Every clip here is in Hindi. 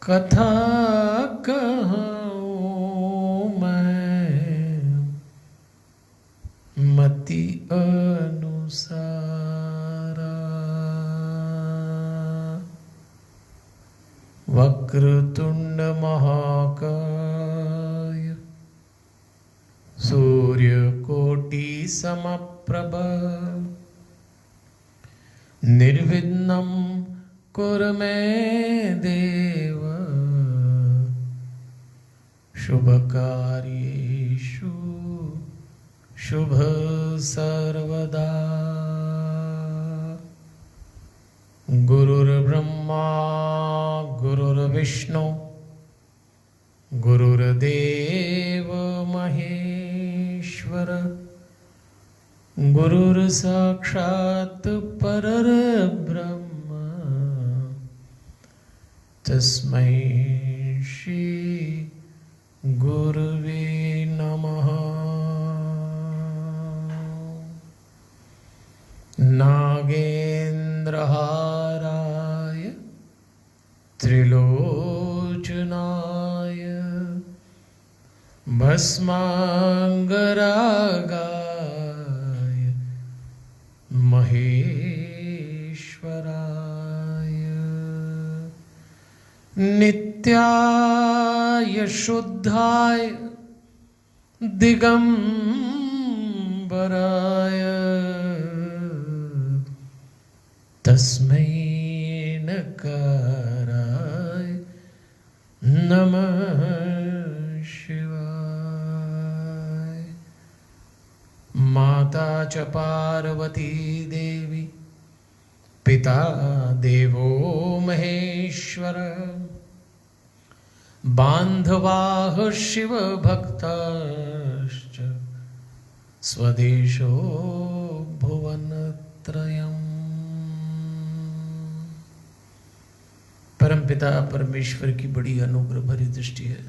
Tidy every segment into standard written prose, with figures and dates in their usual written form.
कथा कहूँ मैं मति अनुसारा, वक्रतुंड महाकाय सूर्यकोटि समप्रभ निर्विघ्नं कुरु मे देव शुभकार्येषु शुभ सर्वदा। गुरुर्ब्रह्मा गुरुर्विष्णु गुरुर्देव महेश्वर गुरुर्साक्षात् परब्रह्म तस्मै श्री गुरुवे नमः। नागेन्द्रहाराय त्रिलोचनाय भस्मांगरागाय महेश्वराय नित्याय शुद्धाय दिगंबराय तस्मै नकाराय नमः शिवाय। माता च पार्वती देवी पिता देवो महेश्वर बान्धवाः शिवभक्ताश्च स्वदेशो भुवनत्रयम्। परमपिता परमेश्वर की बड़ी अनुग्रह भरी दृष्टि है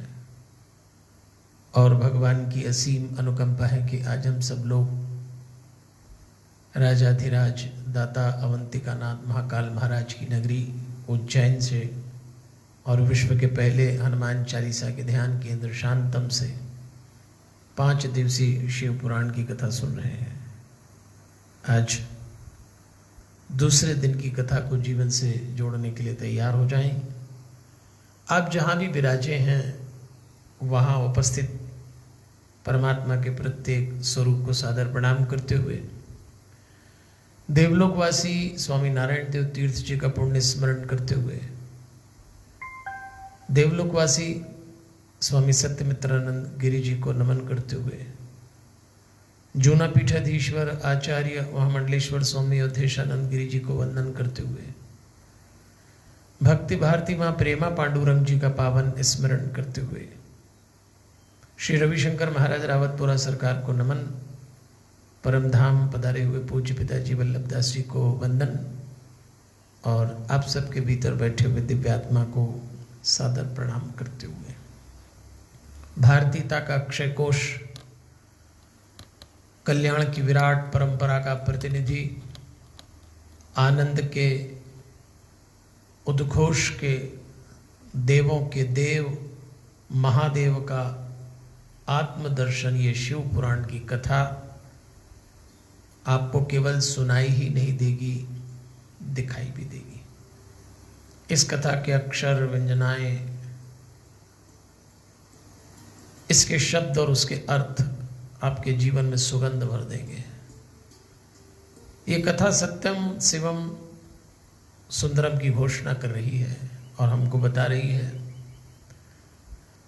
और भगवान की असीम अनुकंपा है कि आज हम सब लोग राजाधिराज दाता अवंतिका नाथ महाकाल महाराज की नगरी उज्जैन से और विश्व के पहले हनुमान चालीसा के ध्यान केंद्र शांतम से 5 दिवसीय शिव पुराण की कथा सुन रहे हैं। आज दूसरे दिन की कथा को जीवन से जोड़ने के लिए तैयार हो जाएं। आप जहाँ भी विराजे हैं वहाँ उपस्थित परमात्मा के प्रत्येक स्वरूप को सादर प्रणाम करते हुए देवलोकवासी स्वामी नारायण देव तीर्थ जी का पुण्य स्मरण करते हुए देवलोकवासी स्वामी सत्यमित्रानंद गिरि जी को नमन करते हुए जूना पीठाधीश्वर आचार्य महामंडलेश्वर स्वामी अवधेशानंद गिरि जी को वंदन करते हुए भक्ति भारती मां प्रेमा पांडुरंग जी का पावन स्मरण करते हुए श्री रविशंकर महाराज रावतपुरा सरकार को नमन, परम धाम पधारे हुए पूज्य पिताजी वल्लभदास जी को वंदन और आप सबके भीतर बैठे हुए दिव्यात्मा को सादर प्रणाम करते हुए भारतीयता का अक्षय कोश, कल्याण की विराट परंपरा का प्रतिनिधि, आनंद के उद्घोष के देवों के देव महादेव का आत्मदर्शन, ये शिव पुराण की कथा आपको केवल सुनाई ही नहीं देगी, दिखाई भी देगी। इस कथा के अक्षर व्यंजनाएं, इसके शब्द और उसके अर्थ आपके जीवन में सुगंध भर देंगे। ये कथा सत्यम शिवम सुंदरम की घोषणा कर रही है और हमको बता रही है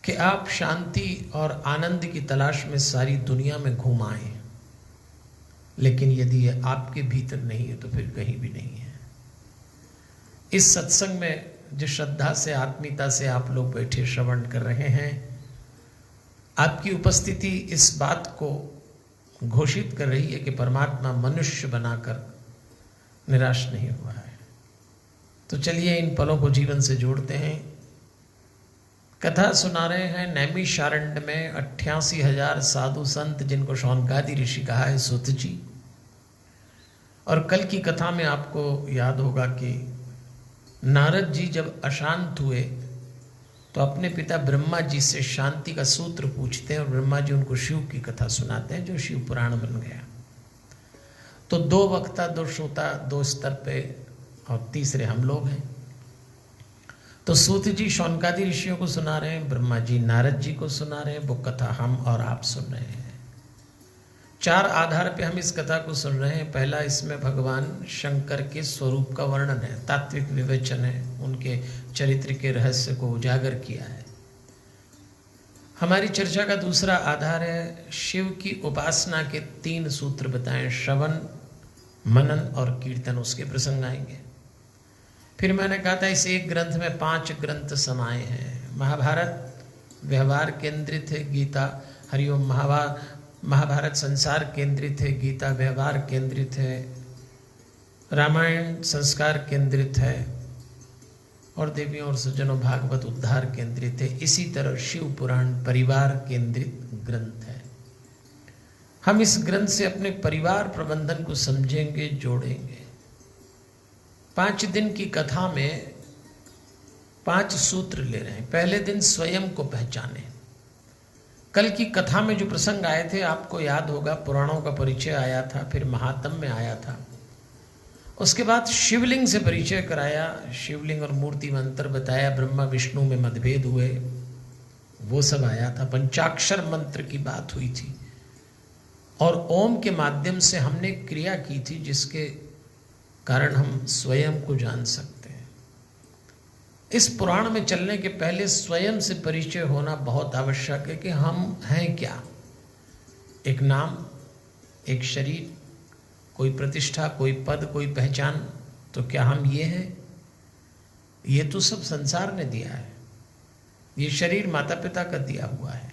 कि आप शांति और आनंद की तलाश में सारी दुनिया में घूम आए, लेकिन यदि ये आपके भीतर नहीं है तो फिर कहीं भी नहीं है। इस सत्संग में जिस श्रद्धा से आत्मीयता से आप लोग बैठे श्रवण कर रहे हैं, आपकी उपस्थिति इस बात को घोषित कर रही है कि परमात्मा मनुष्य बनाकर निराश नहीं हुआ है। तो चलिए इन पलों को जीवन से जोड़ते हैं। कथा सुना रहे हैं नैमिषारण्य में 88,000 साधु संत, जिनको शौनकादि ऋषि कहा है, सुत जी। और कल की कथा में आपको याद होगा कि नारद जी जब अशांत हुए तो अपने पिता ब्रह्मा जी से शांति का सूत्र पूछते हैं और ब्रह्मा जी उनको शिव की कथा सुनाते हैं, जो शिव पुराण बन गया। तो 2 वक्ता 2 श्रोता 2 स्तर पे और तीसरे हम लोग हैं। तो सूत जी शौनकादि ऋषियों को सुना रहे हैं, ब्रह्मा जी नारद जी को सुना रहे हैं। वो कथा हम और आप सुन रहे हैं। 4 आधार पे हम इस कथा को सुन रहे हैं। पहला, इसमें भगवान शंकर के स्वरूप का वर्णन है, तात्विक विवेचन है, उनके चरित्र के रहस्य को उजागर किया है। हमारी चर्चा का दूसरा आधार है शिव की उपासना के 3 सूत्र बताएं, श्रवण, मनन और कीर्तन। उसके प्रसंग आएंगे। फिर मैंने कहा था इस एक ग्रंथ में 5 ग्रंथ समाये हैं। महाभारत व्यवहार केंद्रित है, गीता हरिओम महाभारत संसार केंद्रित है, गीता व्यवहार केंद्रित है, रामायण संस्कार केंद्रित है और देवियों और सज्जनों भागवत उद्धार केंद्रित है। इसी तरह शिव पुराण परिवार केंद्रित ग्रंथ है। हम इस ग्रंथ से अपने परिवार प्रबंधन को समझेंगे, जोड़ेंगे। 5 दिन की कथा में 5 सूत्र ले रहे हैं। पहले दिन स्वयं को पहचाने। कल की कथा में जो प्रसंग आए थे आपको याद होगा, पुराणों का परिचय आया था, फिर महात्म्य में आया था, उसके बाद शिवलिंग से परिचय कराया, शिवलिंग और मूर्ति मंत्र बताया, ब्रह्मा विष्णु में मतभेद हुए, वो सब आया था। पंचाक्षर मंत्र की बात हुई थी और ओम के माध्यम से हमने क्रिया की थी, जिसके कारण हम स्वयं को जान सकते हैं। इस पुराण में चलने के पहले स्वयं से परिचय होना बहुत आवश्यक है कि हम हैं क्या। एक नाम, एक शरीर, कोई प्रतिष्ठा, कोई पद, कोई पहचान। तो क्या हम ये हैं? ये तो सब संसार ने दिया है। ये शरीर माता पिता का दिया हुआ है।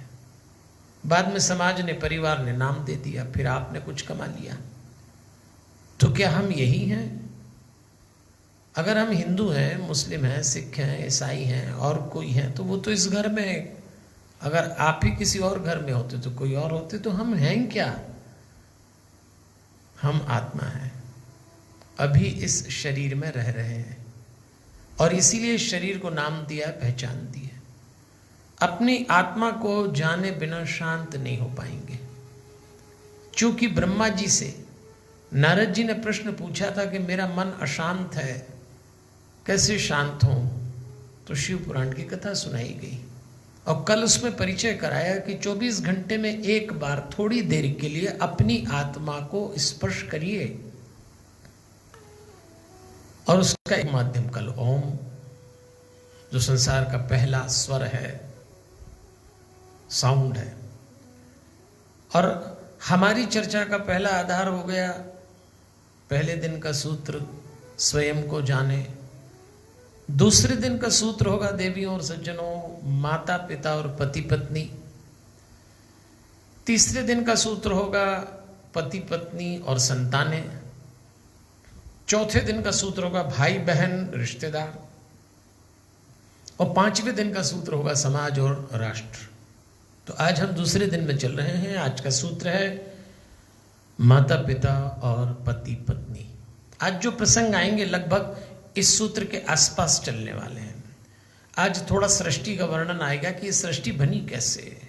बाद में समाज ने, परिवार ने नाम दे दिया, फिर आपने कुछ कमा लिया। तो क्या हम यही हैं? अगर हम हिंदू हैं, मुस्लिम हैं, सिख हैं, ईसाई हैं और कोई हैं, तो वो तो इस घर में है। अगर आप ही किसी और घर में होते तो कोई और होते, तो हम हैं क्या? हम आत्मा हैं, अभी इस शरीर में रह रहे हैं और इसीलिए शरीर को नाम दिया, पहचान दी है। अपनी आत्मा को जाने बिना शांत नहीं हो पाएंगे। चूंकि ब्रह्मा जी से नारद जी ने प्रश्न पूछा था कि मेरा मन अशांत है, कैसे शांत हों, तो शिव पुराण की कथा सुनाई गई और कल उसमें परिचय कराया कि 24 घंटे में एक बार थोड़ी देर के लिए अपनी आत्मा को स्पर्श करिए और उसका एक माध्यम कल ओम, जो संसार का पहला स्वर है, साउंड है। और हमारी चर्चा का पहला आधार हो गया पहले दिन का सूत्र, स्वयं को जाने। दूसरे दिन का सूत्र होगा देवियों और सज्जनों, माता पिता और पति पत्नी। तीसरे दिन का सूत्र होगा पति पत्नी और संतानें। चौथे दिन का सूत्र होगा भाई बहन रिश्तेदार। और पांचवें दिन का सूत्र होगा समाज और राष्ट्र। तो आज हम दूसरे दिन में चल रहे हैं। आज का सूत्र है माता पिता और पति पत्नी। आज जो प्रसंग आएंगे लगभग इस सूत्र के आसपास चलने वाले हैं। आज थोड़ा सृष्टि का वर्णन आएगा कि ये सृष्टि बनी कैसे।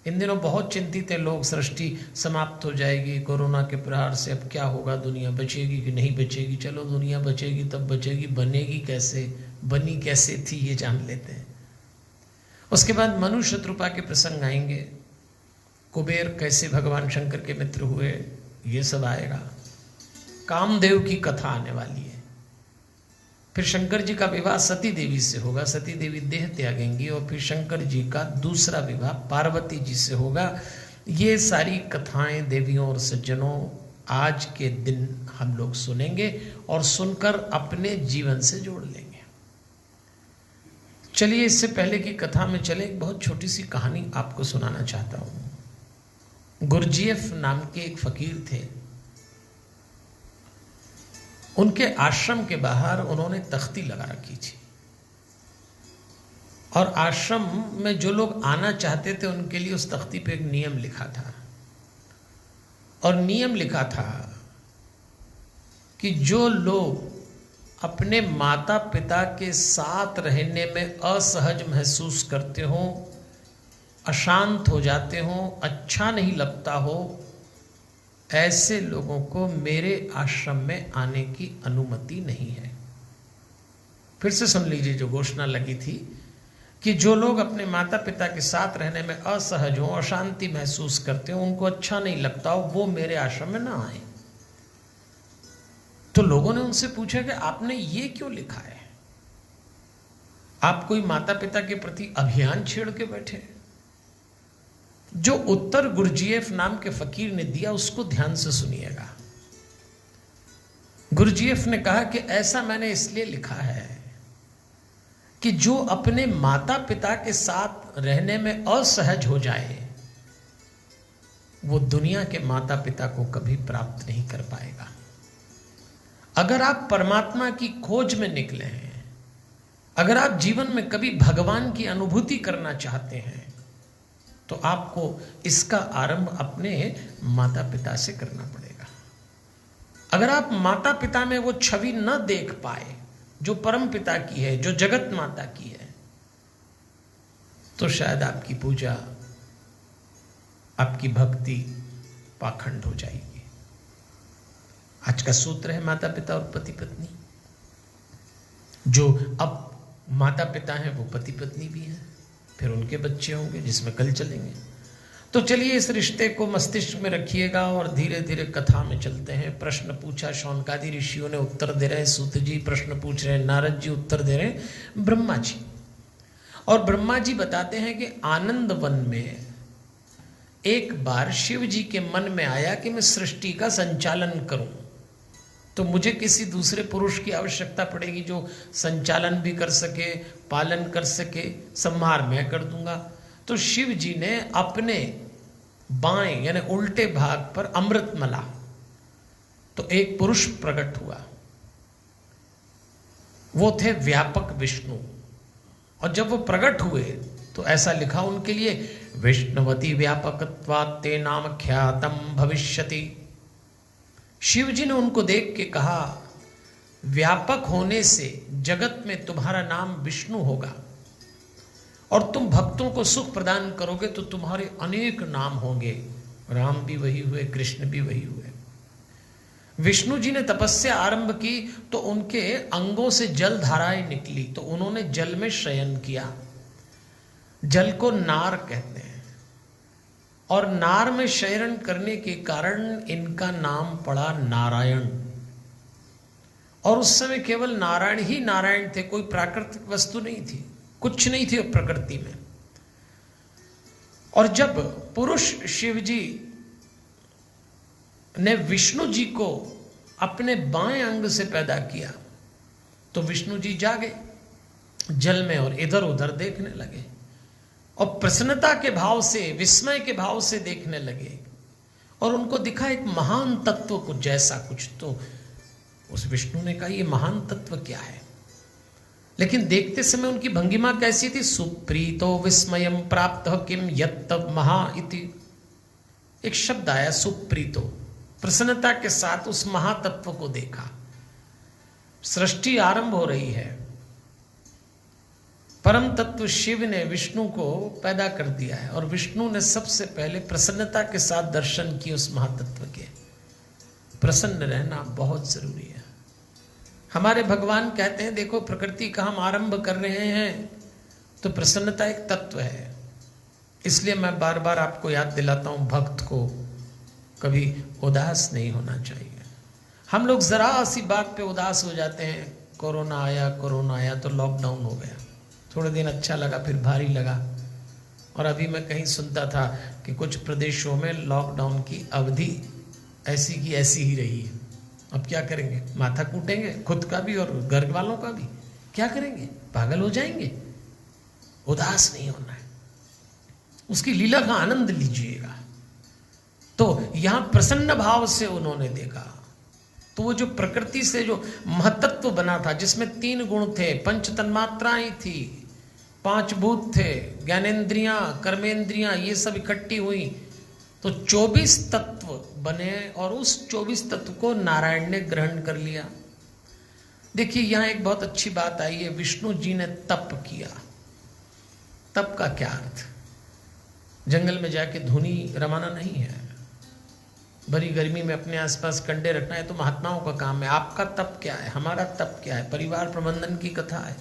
इन दिनों बहुत चिंतित हैं लोग, सृष्टि समाप्त हो जाएगी कोरोना के प्रहार से, अब क्या होगा, दुनिया बचेगी कि नहीं बचेगी। चलो दुनिया बचेगी तब बचेगी, बनेगी कैसे, बनी कैसे थी, ये जान लेते हैं। उसके बाद मनु शत्रुपा के प्रसंग आएंगे, कुबेर कैसे भगवान शंकर के मित्र हुए, ये सब आएगा। कामदेव की कथा आने वाली है। फिर शंकर जी का विवाह सती देवी से होगा, सती देवी देह त्यागेंगी और फिर शंकर जी का दूसरा विवाह पार्वती जी से होगा। ये सारी कथाएं देवियों और सज्जनों आज के दिन हम लोग सुनेंगे और सुनकर अपने जीवन से जोड़ लेंगे। चलिए इससे पहले की कथा में चले, एक बहुत छोटी सी कहानी आपको सुनाना चाहता हूं। गुरजीएफ नाम के एक फकीर थे। उनके आश्रम के बाहर उन्होंने तख्ती लगा रखी थी और आश्रम में जो लोग आना चाहते थे उनके लिए उस तख्ती पे एक नियम लिखा था। और नियम लिखा था कि जो लोग अपने माता पिता के साथ रहने में असहज महसूस करते हो, अशांत हो जाते हो, अच्छा नहीं लगता हो, ऐसे लोगों को मेरे आश्रम में आने की अनुमति नहीं है। फिर से सुन लीजिए जो घोषणा लगी थी कि जो लोग अपने माता पिता के साथ रहने में असहज हो, अशांति महसूस करते हो, उनको अच्छा नहीं लगता हो, वो मेरे आश्रम में ना आए। तो लोगों ने उनसे पूछा कि आपने ये क्यों लिखा है? आप कोई माता पिता के प्रति अभियान छेड़ के बैठे? जो उत्तर गुरजीएफ नाम के फकीर ने दिया उसको ध्यान से सुनिएगा। गुरजीएफ ने कहा कि ऐसा मैंने इसलिए लिखा है कि जो अपने माता पिता के साथ रहने में असहज हो जाए वो दुनिया के माता पिता को कभी प्राप्त नहीं कर पाएगा। अगर आप परमात्मा की खोज में निकले हैं, अगर आप जीवन में कभी भगवान की अनुभूति करना चाहते हैं, तो आपको इसका आरंभ अपने माता पिता से करना पड़ेगा। अगर आप माता पिता में वो छवि न देख पाए जो परम पिता की है, जो जगत माता की है, तो शायद आपकी पूजा, आपकी भक्ति पाखंड हो जाएगी। आज का सूत्र है माता पिता और पति पत्नी। जो अब माता पिता हैं वो पति पत्नी भी हैं, फिर उनके बच्चे होंगे जिसमें कल चलेंगे। तो चलिए इस रिश्ते को मस्तिष्क में रखिएगा और धीरे धीरे कथा में चलते हैं। प्रश्न पूछा, शौनकादि ऋषियों ने उत्तर दे रहे हैं, सूत जी प्रश्न पूछ रहे हैं, नारद जी उत्तर दे रहे हैं, ब्रह्मा जी। और ब्रह्मा जी बताते हैं कि आनंद वन में एक बार शिव जी के मन में आया कि मैं सृष्टि का संचालन करूं, तो मुझे किसी दूसरे पुरुष की आवश्यकता पड़ेगी जो संचालन भी कर सके, पालन कर सके, संहार मैं कर दूंगा। तो शिव जी ने अपने बाएं यानी उल्टे भाग पर अमृत मला, तो एक पुरुष प्रकट हुआ, वो थे व्यापक विष्णु। और जब वो प्रकट हुए तो ऐसा लिखा उनके लिए, विष्णुवती व्यापकत्वात् ते नाम ख्यातम भविष्यति। शिव जी ने उनको देख के कहा, व्यापक होने से जगत में तुम्हारा नाम विष्णु होगा, और तुम भक्तों को सुख प्रदान करोगे तो तुम्हारे अनेक नाम होंगे। राम भी वही हुए, कृष्ण भी वही हुए। विष्णु जी ने तपस्या आरंभ की तो उनके अंगों से जल धाराएं निकली, तो उन्होंने जल में शयन किया। जल को नार कहते हैं, और नार में शयन करने के कारण इनका नाम पड़ा नारायण। और उस समय केवल नारायण ही नारायण थे, कोई प्राकृतिक वस्तु नहीं थी, कुछ नहीं थी प्रकृति में। और जब पुरुष शिव जी ने विष्णु जी को अपने बाएं अंग से पैदा किया तो विष्णु जी जागे जल में और इधर उधर देखने लगे, और प्रसन्नता के भाव से, विस्मय के भाव से देखने लगे, और उनको दिखा एक महान तत्व कुछ जैसा कुछ। तो उस विष्णु ने कहा, ये महान तत्व क्या है? लेकिन देखते समय उनकी भंगिमा कैसी थी? सुप्रीतो विस्मयम प्राप्त किम यत् महा इति। एक शब्द आया सुप्रीतो, प्रसन्नता के साथ उस महातत्व को देखा। सृष्टि आरंभ हो रही है, परम तत्व शिव ने विष्णु को पैदा कर दिया है, और विष्णु ने सबसे पहले प्रसन्नता के साथ दर्शन किए उस महातत्व के। प्रसन्न रहना बहुत जरूरी है। हमारे भगवान कहते हैं, देखो प्रकृति का हम आरंभ कर रहे हैं तो प्रसन्नता एक तत्व है। इसलिए मैं बार बार आपको याद दिलाता हूं, भक्त को कभी उदास नहीं होना चाहिए। हम लोग जरा सी बात पे उदास हो जाते हैं। कोरोना आया तो लॉकडाउन हो गया, थोड़े दिन अच्छा लगा, फिर भारी लगा। और अभी मैं कहीं सुनता था कि कुछ प्रदेशों में लॉकडाउन की अवधि ऐसी की ऐसी ही रही है। अब क्या करेंगे? माथा कूटेंगे, खुद का भी और घर वालों का भी। क्या करेंगे? पागल हो जाएंगे। उदास नहीं होना है, उसकी लीला का आनंद लीजिएगा। तो यहां प्रसन्न भाव से उन्होंने देखा, तो वो जो प्रकृति से जो महतत्व बना था, जिसमें 3 गुण थे, 5 तन्मात्राएं थी, 5 भूत थे, ज्ञानेन्द्रियां, कर्मेंद्रियां, ये सब इकट्ठी हुई तो 24 तत्व बने, और उस 24 तत्व को नारायण ने ग्रहण कर लिया। देखिए यहां एक बहुत अच्छी बात आई है, विष्णु जी ने तप किया। तप का क्या अर्थ? जंगल में जाके धुनी रमाना नहीं है, भरी गर्मी में अपने आसपास कंडे रखना है तो महात्माओं का काम है। आपका तप क्या है? हमारा तप क्या है? परिवार प्रबंधन की कथा है।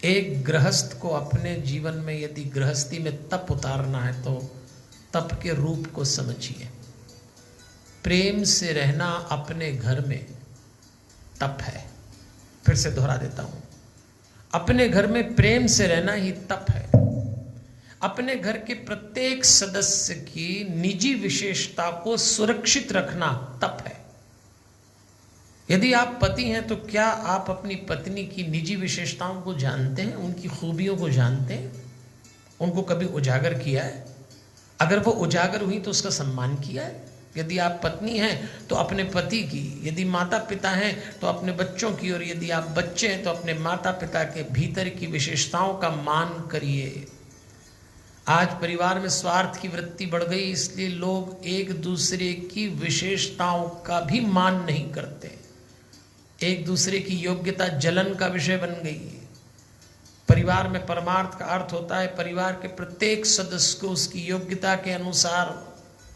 एक गृहस्थ को अपने जीवन में यदि गृहस्थी में तप उतारना है तो तप के रूप को समझिए। प्रेम से रहना अपने घर में तप है। फिर से दोहरा देता हूं, अपने घर में प्रेम से रहना ही तप है। अपने घर के प्रत्येक सदस्य की निजी विशेषता को सुरक्षित रखना तप है। यदि आप पति हैं तो क्या आप अपनी पत्नी की निजी विशेषताओं को जानते हैं? उनकी खूबियों को जानते हैं? उनको कभी उजागर किया है? अगर वो उजागर हुई तो उसका सम्मान किया है? यदि आप पत्नी हैं तो अपने पति की, यदि माता पिता हैं तो अपने बच्चों की, और यदि आप बच्चे हैं तो अपने माता पिता के भीतर की विशेषताओं का मान करिए। आज परिवार में स्वार्थ की वृत्ति बढ़ गई, इसलिए लोग एक दूसरे की विशेषताओं का भी मान नहीं करते। एक दूसरे की योग्यता जलन का विषय बन गई है। परिवार में परमार्थ का अर्थ होता है परिवार के प्रत्येक सदस्य को उसकी योग्यता के अनुसार,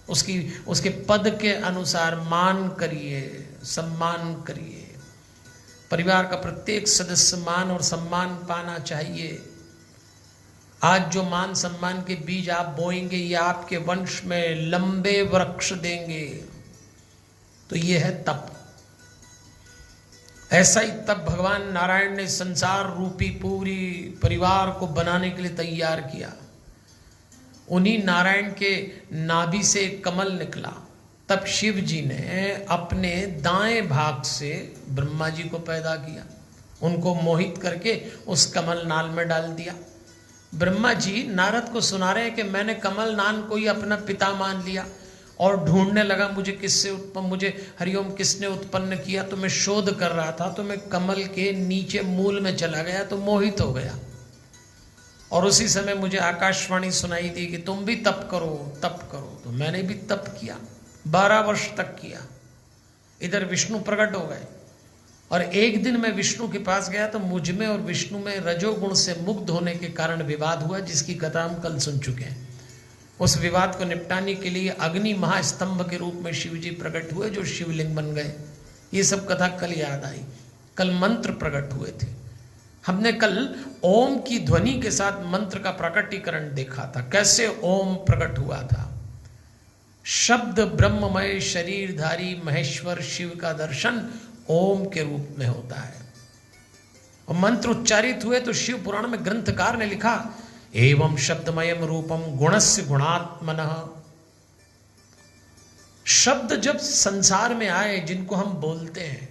उसके पद के अनुसार मान करिए, सम्मान करिए। परिवार का प्रत्येक सदस्य मान और सम्मान पाना चाहिए। आज जो मान सम्मान के बीज आप बोएंगे ये आपके वंश में लंबे वृक्ष देंगे। तो ये है तप। ऐसा ही तप भगवान नारायण ने संसार रूपी पूरी परिवार को बनाने के लिए तैयार किया। उन्हीं नारायण के नाभि से कमल निकला। तब शिव जी ने अपने दाएं भाग से ब्रह्मा जी को पैदा किया, उनको मोहित करके उस कमल नाल में डाल दिया। ब्रह्मा जी नारद को सुना रहे हैं कि मैंने कमल नान को ही अपना पिता मान लिया और ढूंढने लगा मुझे हरिओम किसने उत्पन्न किया। तो मैं शोध कर रहा था, तो मैं कमल के नीचे मूल में चला गया, तो मोहित हो गया। और उसी समय मुझे आकाशवाणी सुनाई दी कि तुम भी तप करो तप करो। तो मैंने भी तप किया, 12 वर्ष तक किया। इधर विष्णु प्रकट हो गए और एक दिन मैं विष्णु के पास गया तो मुझ में और विष्णु में रजोगुण से मुग्ध होने के कारण विवाद हुआ, जिसकी कथा हम कल सुन चुके हैं। उस विवाद को निपटाने के लिए अग्नि महास्तंभ के रूप में शिव जी प्रकट हुए, जो शिवलिंग बन गए। ये सब कथा कल याद आई। कल मंत्र प्रकट हुए थे। हमने कल ओम की ध्वनि के साथ मंत्र का प्रकटीकरण देखा था, कैसे ओम प्रकट हुआ था। शब्द ब्रह्ममय शरीरधारी महेश्वर शिव का दर्शन ओम के रूप में होता है। और मंत्र उच्चारित हुए तो शिव पुराण में ग्रंथकार ने लिखा, एवं शब्दमयम रूपम गुणस्य गुणात्मनः। शब्द जब संसार में आए, जिनको हम बोलते हैं,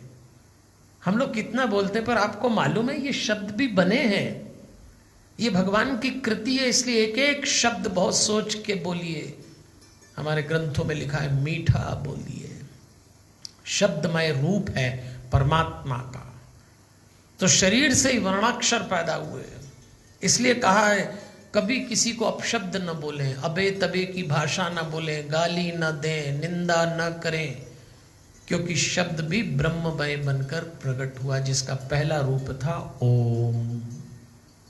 हम लोग कितना बोलते हैं, पर आपको मालूम है ये शब्द भी बने हैं। ये भगवान की कृति है, इसलिए एक एक शब्द बहुत सोच के बोलिए। हमारे ग्रंथों में लिखा है मीठा बोलिए। शब्दमय रूप है परमात्मा का। तो शरीर से ही वर्णाक्षर पैदा हुए, इसलिए कहा है कभी किसी को अपशब्द न बोलें, अबे तबे की भाषा न बोलें, गाली न दें, निंदा न करें, क्योंकि शब्द भी ब्रह्ममय बनकर प्रकट हुआ, जिसका पहला रूप था ओम।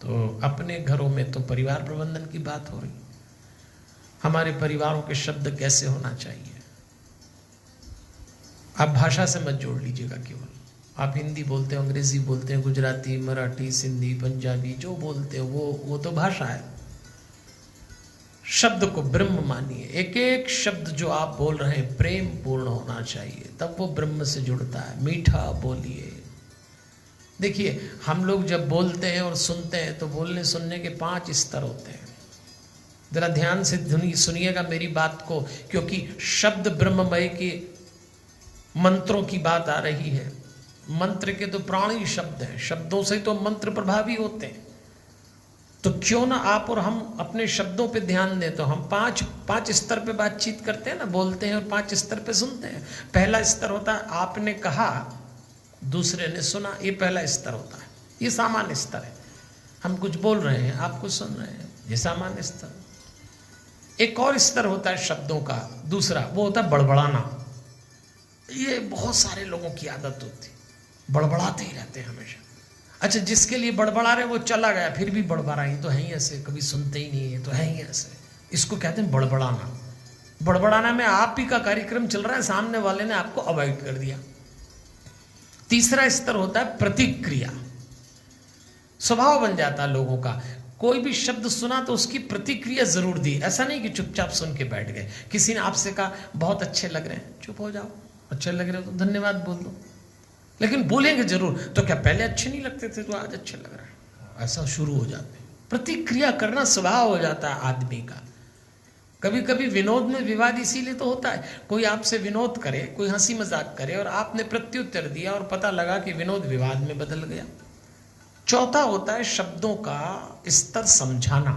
तो अपने घरों में तो परिवार प्रबंधन की बात हो रही, हमारे परिवारों के शब्द कैसे होना चाहिए। आप भाषा से मत जोड़ लीजिएगा केवल। आप हिंदी बोलते हैं, अंग्रेजी बोलते हैं, गुजराती, मराठी, सिंधी, पंजाबी, जो बोलते हैं वो तो भाषा है। शब्द को ब्रह्म मानिए। एक एक शब्द जो आप बोल रहे हैं प्रेम पूर्ण होना चाहिए, तब वो ब्रह्म से जुड़ता है। मीठा बोलिए। देखिए, हम लोग जब बोलते हैं और सुनते हैं तो बोलने सुनने के 5 स्तर होते हैं। जरा ध्यान से सुनिएगा मेरी बात को, क्योंकि शब्द ब्रह्ममय के मंत्रों की बात आ रही है। मंत्र के तो प्राण ही शब्द हैं, शब्दों से तो मंत्र प्रभावी होते हैं। तो क्यों ना आप और हम अपने शब्दों पे ध्यान दें। तो हम पांच स्तर पे बातचीत करते हैं ना, बोलते हैं, और 5 स्तर पे सुनते हैं। पहला स्तर होता है आपने कहा, दूसरे ने सुना, ये पहला स्तर होता है। ये सामान्य स्तर है। हम कुछ बोल रहे हैं, आप कुछ सुन रहे हैं, ये सामान्य स्तर। एक और स्तर होता है शब्दों का, दूसरा, वो होता है बड़बड़ाना। ये बहुत सारे लोगों की आदत होती, बड़बड़ाते ही रहते हैं हमेशा। अच्छा, जिसके लिए बड़बड़ा रहे वो चला गया, फिर भी बड़बड़ा, ये तो है ही ऐसे, कभी सुनते ही नहीं है, तो है ही ऐसे। इसको कहते हैं बड़बड़ाना। बड़बड़ाना में आप ही का कार्यक्रम चल रहा है, सामने वाले ने आपको अवॉइड कर दिया। तीसरा स्तर होता है प्रतिक्रिया। स्वभाव बन जाता है लोगों का, कोई भी शब्द सुना तो उसकी प्रतिक्रिया जरूर दी। ऐसा नहीं कि चुपचाप सुन के बैठ गए। किसी ने आपसे कहा बहुत अच्छे लग रहे हैं, चुप हो जाओ। अच्छे लग रहे हो तो धन्यवाद बोल दो, लेकिन बोलेंगे जरूर। तो क्या पहले अच्छे नहीं लगते थे तो आज अच्छे लग रहे हैं, ऐसा शुरू हो जाते हैं। प्रतिक्रिया करना स्वभाव हो जाता है आदमी का। कभी कभी विनोद में विवाद इसीलिए तो होता है, कोई आपसे विनोद करे, कोई हंसी मजाक करे और आपने प्रत्युत्तर दिया और पता लगा कि विनोद विवाद में बदल गया। चौथा होता है शब्दों का स्तर समझाना।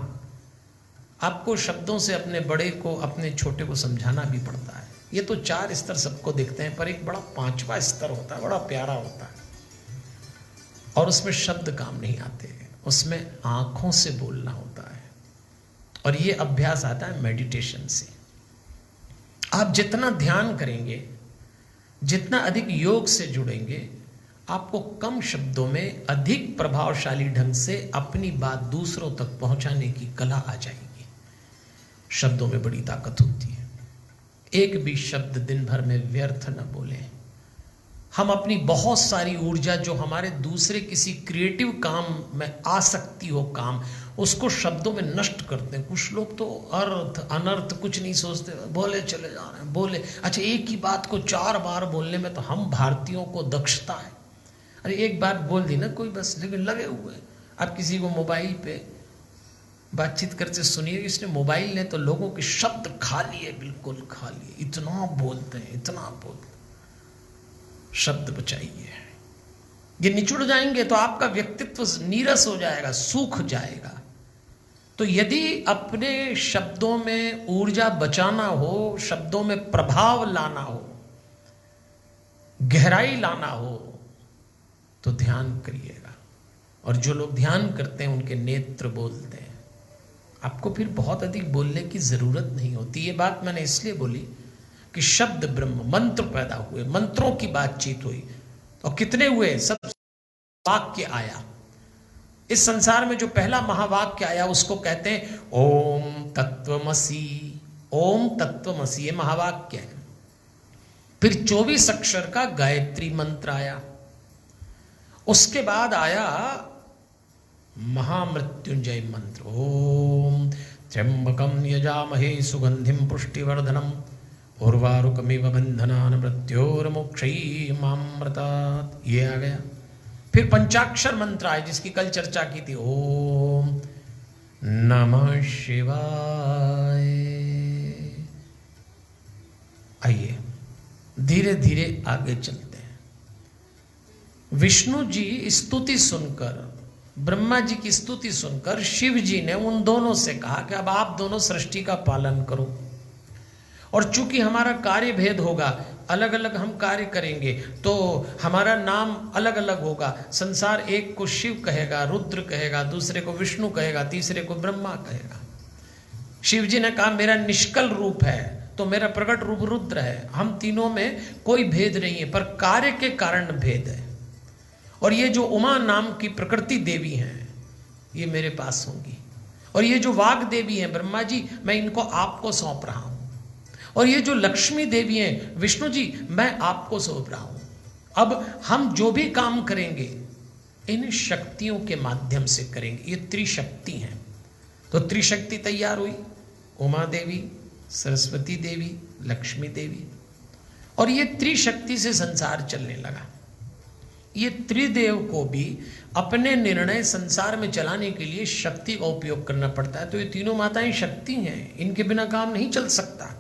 आपको शब्दों से अपने बड़े को, अपने छोटे को समझाना भी पड़ता है। ये तो 4 स्तर सबको दिखते हैं, पर एक बड़ा 5वां स्तर होता है, बड़ा प्यारा होता है, और उसमें शब्द काम नहीं आते, उसमें आंखों से बोलना होता है। और ये अभ्यास आता है मेडिटेशन से। आप जितना ध्यान करेंगे, जितना अधिक योग से जुड़ेंगे, आपको कम शब्दों में अधिक प्रभावशाली ढंग से अपनी बात दूसरों तक पहुंचाने की कला आ जाएगी। शब्दों में बड़ी ताकत होती है। एक भी शब्द दिन भर में व्यर्थ न बोलें। हम अपनी बहुत सारी ऊर्जा जो हमारे दूसरे किसी क्रिएटिव काम में आ सकती हो काम, उसको शब्दों में नष्ट करते हैं। कुछ लोग तो अर्थ अनर्थ कुछ नहीं सोचते, बोले चले जा रहे हैं, बोले। अच्छा, एक ही बात को 4 बार बोलने में तो हम भारतीयों को दक्षता है। अरे एक बार बोल दी ना कोई, बस, लेकिन लगे हुए। आप किसी को मोबाइल पे बातचीत करते सुनिए, इसने मोबाइल ने तो लोगों के शब्द खा लिए, बिल्कुल खा लिए। इतना बोलते हैं, इतना बोलते हैं। शब्द बचाइए। ये निचुड़ जाएंगे तो आपका व्यक्तित्व नीरस हो जाएगा, सूख जाएगा। तो यदि अपने शब्दों में ऊर्जा बचाना हो, शब्दों में प्रभाव लाना हो, गहराई लाना हो, तो ध्यान करिएगा। और जो लोग ध्यान करते हैं उनके नेत्र बोलते हैं। आपको फिर बहुत अधिक बोलने की जरूरत नहीं होती। ये बात मैंने इसलिए बोली कि शब्द ब्रह्म, मंत्र पैदा हुए, मंत्रों की बातचीत हुई, और कितने हुए? सब वाक्य आया। इस संसार में जो पहला महावाक्य आया उसको कहते हैं ओम तत्वमसि। ओम तत्वमसि ये महावाक्य है। फिर 24 अक्षर का गायत्री मंत्र आया। उसके बाद आया महामृत्युंजय मंत्र, ओम त्र्यंबकम यजामहे सुगंधिम पुष्टिवर्धनम उर्वारुकमिव बंधनान मृत्योर्मोक्षैमामृतात्। ये आ गया। फिर पंचाक्षर मंत्र आए जिसकी कल चर्चा की थी, ओम नमः शिवाय। आइए धीरे धीरे आगे चलते हैं। विष्णु जी स्तुति सुनकर, ब्रह्मा जी की स्तुति सुनकर शिव जी ने उन दोनों से कहा कि अब आप दोनों सृष्टि का पालन करो। और चूंकि हमारा कार्य भेद होगा, अलग अलग हम कार्य करेंगे, तो हमारा नाम अलग अलग होगा। संसार एक को शिव कहेगा, रुद्र कहेगा, दूसरे को विष्णु कहेगा, तीसरे को ब्रह्मा कहेगा। शिव जी ने कहा मेरा निष्कल रूप है तो मेरा प्रकट रूप रुद्र है। हम तीनों में कोई भेद नहीं है, पर कार्य के कारण भेद है। और ये जो उमा नाम की प्रकृति देवी हैं, ये मेरे पास होंगी। और ये जो वाग देवी हैं ब्रह्मा जी, मैं इनको आपको सौंप रहा हूं। और ये जो लक्ष्मी देवी हैं विष्णु जी, मैं आपको सौंप रहा हूं। अब हम जो भी काम करेंगे इन शक्तियों के माध्यम से करेंगे। ये त्रिशक्ति हैं। तो त्रिशक्ति तैयार हुई, उमा देवी, सरस्वती देवी, लक्ष्मी देवी। और ये त्रिशक्ति से संसार चलने लगा। ये त्रिदेव को भी अपने निर्णय संसार में चलाने के लिए शक्ति का उपयोग करना पड़ता है। तो ये तीनों माताएं शक्ति हैं, इनके बिना काम नहीं चल सकता।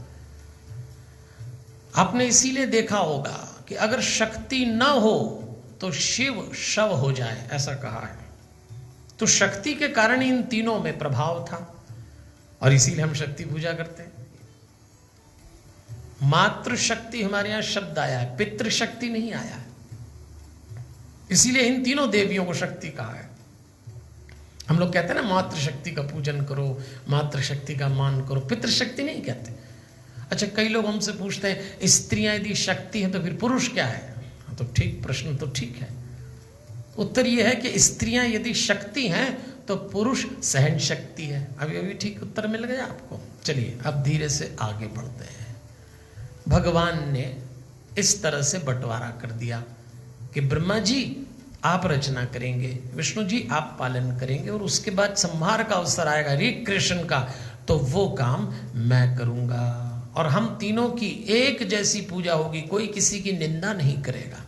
आपने इसीलिए देखा होगा कि अगर शक्ति न हो तो शिव शव हो जाए, ऐसा कहा है। तो शक्ति के कारण इन तीनों में प्रभाव था, और इसीलिए हम शक्ति पूजा करते हैं। मातृशक्ति हमारे यहां शब्द आया है, पितृशक्ति नहीं आया है। इसीलिए इन तीनों देवियों को शक्ति कहा है। हम लोग कहते हैं ना मातृशक्ति का पूजन करो, मातृशक्ति का मान करो, पितृशक्ति नहीं कहते। अच्छा, कई लोग हमसे पूछते हैं स्त्रियां यदि शक्ति है तो फिर पुरुष क्या है? तो ठीक, प्रश्न तो ठीक है। उत्तर यह है कि स्त्रियां यदि शक्ति हैं तो पुरुष सहन शक्ति है। अभी अभी ठीक उत्तर मिल गया आपको। चलिए अब धीरे से आगे बढ़ते हैं। भगवान ने इस तरह से बंटवारा कर दिया कि ब्रह्मा जी आप रचना करेंगे, विष्णु जी आप पालन करेंगे, और उसके बाद संहार का अवसर आएगा, रिक्रिएशन का, तो वो काम मैं करूंगा। और हम तीनों की एक जैसी पूजा होगी, कोई किसी की निंदा नहीं करेगा।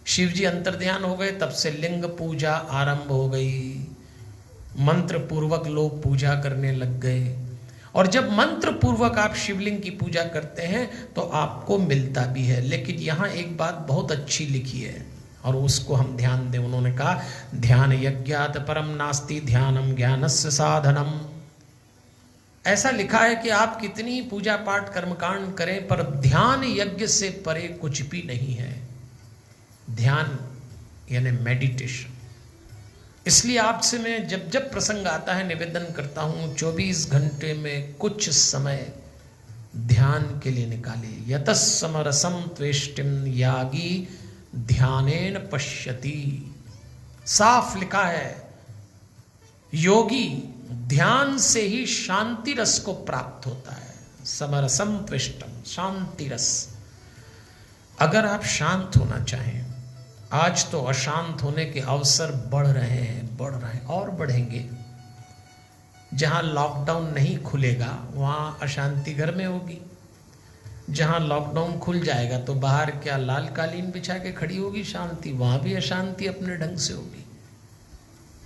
शिव जी अंतर्ध्यान हो गए, तब से लिंग पूजा आरंभ हो गई। मंत्र पूर्वक लोग पूजा करने लग गए। और जब मंत्र पूर्वक आप शिवलिंग की पूजा करते हैं तो आपको मिलता भी है। लेकिन यहाँ एक बात बहुत अच्छी लिखी है और उसको हम ध्यान दें। उन्होंने कहा ध्यान यज्ञात परम नास्ति ध्यानम ज्ञानस्य साधनम। ऐसा लिखा है कि आप कितनी पूजा पाठ कर्मकांड करें, पर ध्यान यज्ञ से परे कुछ भी नहीं है। ध्यान यानी मेडिटेशन। इसलिए आपसे मैं जब जब प्रसंग आता है निवेदन करता हूं 24 घंटे में कुछ समय ध्यान के लिए निकाले। यतस्समरसम त्वेष्टिम यागी ध्यानेन पश्यति। साफ लिखा है योगी ध्यान से ही शांति रस को प्राप्त होता है। समरसम त्विष्टम, शांति रस। अगर आप शांत होना चाहें, आज तो अशांत होने के अवसर बढ़ रहे हैं और बढ़ेंगे। जहां लॉकडाउन नहीं खुलेगा वहां अशांति घर में होगी। जहां लॉकडाउन खुल जाएगा तो बाहर क्या लाल कालीन बिछा के खड़ी होगी शांति, वहां भी अशांति अपने ढंग से होगी।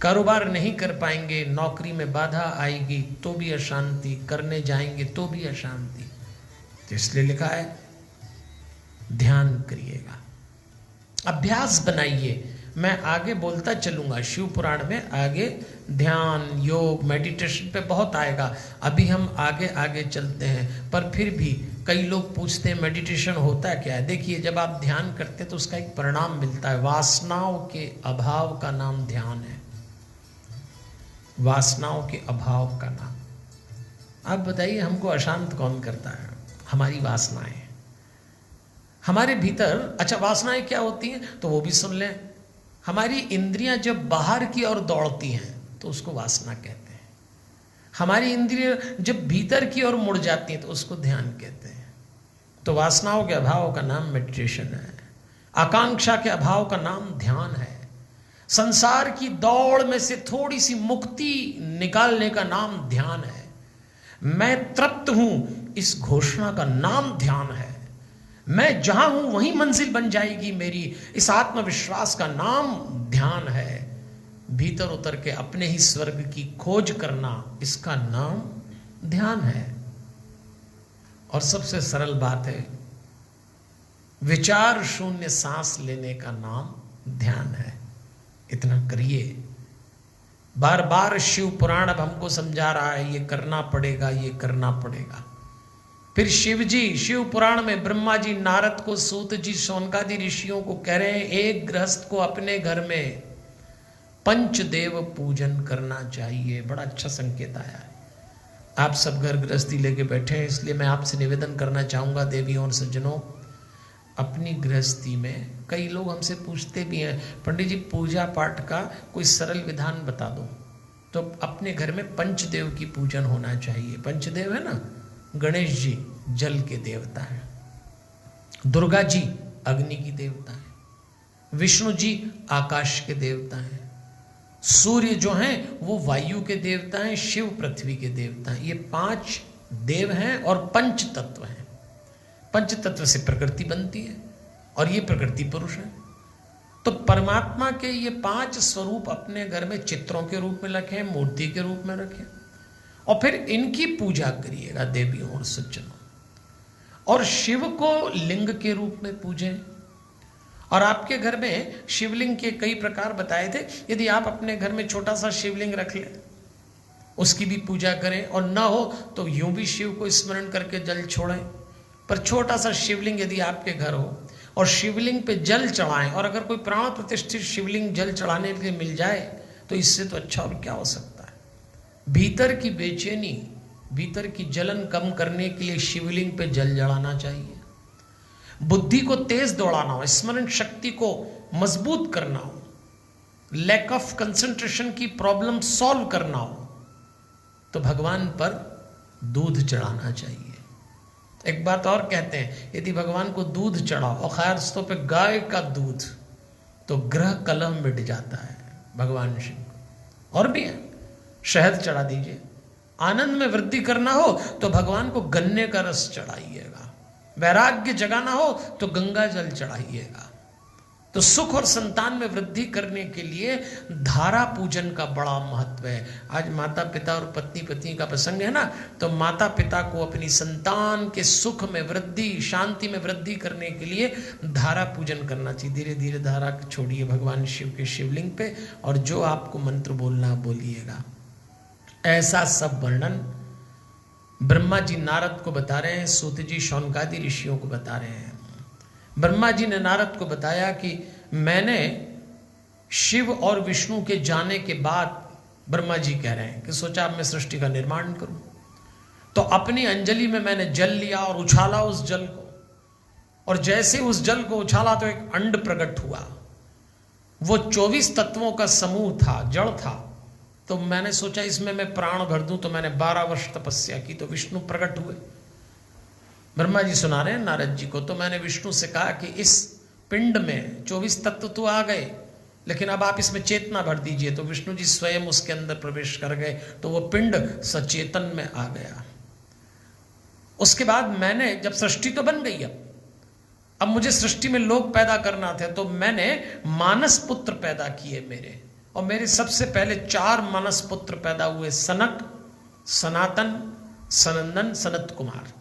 कारोबार नहीं कर पाएंगे, नौकरी में बाधा आएगी तो भी अशांति, करने जाएंगे तो भी अशांति। तो इसलिए लिखा है ध्यान करिएगा, अभ्यास बनाइए। मैं आगे बोलता चलूंगा, शिव पुराण में आगे ध्यान योग मेडिटेशन पे बहुत आएगा। अभी हम आगे आगे चलते हैं। पर फिर भी कई लोग पूछते हैं मेडिटेशन होता क्या है। देखिए, जब आप ध्यान करते हैं तो उसका एक परिणाम मिलता है। वासनाओं के अभाव का नाम ध्यान है। वासनाओं के अभाव का नाम। आप बताइए, हमको अशांत कौन करता है? हमारी वासनाएं हमारे भीतर। अच्छा, वासनाएं क्या होती हैं तो वो भी सुन लें। हमारी इंद्रियां जब बाहर की ओर दौड़ती हैं तो उसको वासना कहते हैं। हमारी इंद्रियां जब भीतर की ओर मुड़ जाती हैं तो उसको ध्यान कहते हैं। तो वासनाओं के अभाव का नाम मेडिटेशन है। आकांक्षा के अभाव का नाम ध्यान है। संसार की दौड़ में से थोड़ी सी मुक्ति निकालने का नाम ध्यान है। मैं तृप्त हूं, इस घोषणा का नाम ध्यान है। मैं जहां हूं वहीं मंजिल बन जाएगी मेरी, इस आत्मविश्वास का नाम ध्यान है। भीतर उतर के अपने ही स्वर्ग की खोज करना, इसका नाम ध्यान है। और सबसे सरल बात है, विचार शून्य सांस लेने का नाम ध्यान है। इतना करिए। बार बार शिव पुराण अब हमको समझा रहा है, ये करना पड़ेगा, ये करना पड़ेगा। फिर शिव जी शिव पुराण में ब्रह्मा जी नारद को, सूत जी शौनकादि ऋषियों को कह रहे हैं, एक गृहस्थ को अपने घर में पंचदेव पूजन करना चाहिए। बड़ा अच्छा संकेत आया है। आप सब घर गृहस्थी लेके बैठे हैं, इसलिए मैं आपसे निवेदन करना चाहूंगा देवियों और सज्जनों, अपनी गृहस्थी में कई लोग हमसे पूछते भी हैं, पंडित जी पूजा पाठ का कोई सरल विधान बता दो। तो अपने घर में पंचदेव की पूजन होना चाहिए। पंचदेव है ना, गणेश जी जल के देवता हैं, दुर्गा जी अग्नि की देवता है, विष्णु जी आकाश के देवता हैं, सूर्य जो हैं वो वायु के देवता हैं, शिव पृथ्वी के देवता हैं। ये 5 देव हैं और पंच तत्व हैं। पंच तत्व से प्रकृति बनती है और ये प्रकृति पुरुष है। तो परमात्मा के ये 5 स्वरूप अपने घर में चित्रों के रूप में रखें, मूर्ति के रूप में रखें और फिर इनकी पूजा करिएगा देवियों और सज्जनों। और शिव को लिंग के रूप में पूजें। और आपके घर में शिवलिंग के कई प्रकार बताए थे। यदि आप अपने घर में छोटा सा शिवलिंग रख लें, उसकी भी पूजा करें, और ना हो तो यूं भी शिव को स्मरण करके जल छोड़ें। पर छोटा सा शिवलिंग यदि आपके घर हो और शिवलिंग पे जल चढ़ाएं, और अगर कोई प्राण प्रतिष्ठित शिवलिंग जल चढ़ाने के लिए मिल जाए तो इससे तो अच्छा और क्या हो सकता है। भीतर की बेचैनी, भीतर की जलन कम करने के लिए शिवलिंग पे जल जलाना चाहिए। बुद्धि को तेज दौड़ाना हो, स्मरण शक्ति को मजबूत करना हो, लैक ऑफ कंसंट्रेशन की प्रॉब्लम सॉल्व करना हो, तो भगवान पर दूध चढ़ाना चाहिए। एक बात और कहते हैं, यदि भगवान को दूध चढ़ाओ और खासतौर पे गाय का दूध, तो ग्रह कलह मिट जाता है भगवान शिव को। और भी है, शहद चढ़ा दीजिए। आनंद में वृद्धि करना हो तो भगवान को गन्ने का रस चढ़ाइएगा। वैराग्य जगाना हो तो गंगा जल चढ़ाइएगा। तो सुख और संतान में वृद्धि करने के लिए धारा पूजन का बड़ा महत्व है। आज माता पिता और पत्नी पत्नी का प्रसंग है ना, तो माता पिता को अपनी संतान के सुख में वृद्धि, शांति में वृद्धि करने के लिए धारा पूजन करना चाहिए। धीरे धीरे धारा छोड़िए भगवान शिव के शिवलिंग पे, और जो आपको मंत्र बोलना बोलिएगा। ऐसा सब वर्णन ब्रह्मा जी नारद को बता रहे हैं, सूत जी शौनकादि ऋषियों को बता रहे हैं। ब्रह्मा जी ने नारद को बताया कि मैंने शिव और विष्णु के जाने के बाद, ब्रह्मा जी कह रहे हैं कि सोचा अब मैं सृष्टि का निर्माण करूं। तो अपनी अंजलि में मैंने जल लिया और उछाला उस जल को, और जैसे उस जल को उछाला तो एक अंड प्रकट हुआ। वो 24 तत्वों का समूह था, जड़ था। तो मैंने सोचा इसमें मैं प्राण भर दूं, तो मैंने 12 वर्ष तपस्या की, तो विष्णु प्रकट हुए। ब्रह्मा जी सुना रहे हैं नारद जी को। तो मैंने विष्णु से कहा कि इस पिंड में 24 तत्व तो आ गए, लेकिन अब आप इसमें चेतना भर दीजिए। तो विष्णु जी स्वयं उसके अंदर प्रवेश कर गए, तो वो पिंड सचेतन में आ गया। उसके बाद मैंने, जब सृष्टि तो बन गई, अब मुझे सृष्टि में लोग पैदा करना थे, तो मैंने मानस पुत्र पैदा किए मेरे। और मेरे सबसे पहले 4 मानस पुत्र पैदा हुए, सनक, सनातन, सनंदन, सनत कुमार।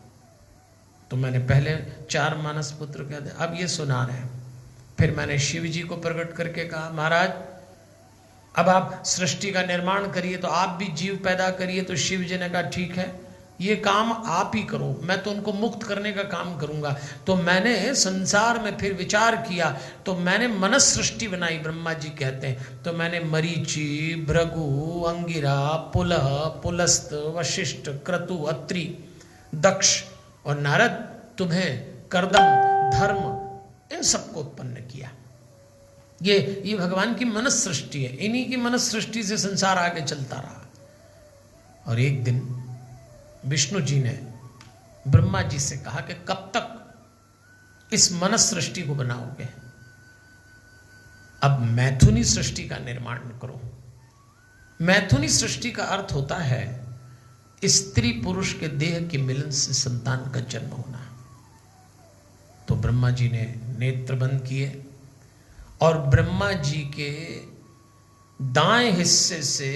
तो मैंने पहले 4 मानस पुत्र कह दिया। अब ये सुना रहे हैं, फिर मैंने शिव जी को प्रकट करके कहा, महाराज अब आप सृष्टि का निर्माण करिए, तो आप भी जीव पैदा करिए। तो शिव जी ने कहा ठीक है, ये काम आप ही करो, मैं तो उनको मुक्त करने का काम करूंगा। तो मैंने संसार में फिर विचार किया, तो मैंने मनस सृष्टि बनाई, ब्रह्मा जी कहते हैं। तो मैंने मरीचि, भृगु, अंगिरा, पुलह, पुलस्त, वशिष्ठ, क्रतु, अत्रि, दक्ष और नारद, तुम्हें, कर्दम, धर्म, इन सबको उत्पन्न किया। ये भगवान की मनस सृष्टि है। इन्हीं की मनस सृष्टि से संसार आगे चलता रहा। और एक दिन विष्णु जी ने ब्रह्मा जी से कहा कि कब तक इस मनस सृष्टि को बनाओगे? अब मैथुनी सृष्टि का निर्माण करो। मैथुनी सृष्टि का अर्थ होता है स्त्री पुरुष के देह के मिलन से संतान का जन्म होना। तो ब्रह्मा जी ने नेत्र बंद किए और ब्रह्मा जी के दाएं हिस्से से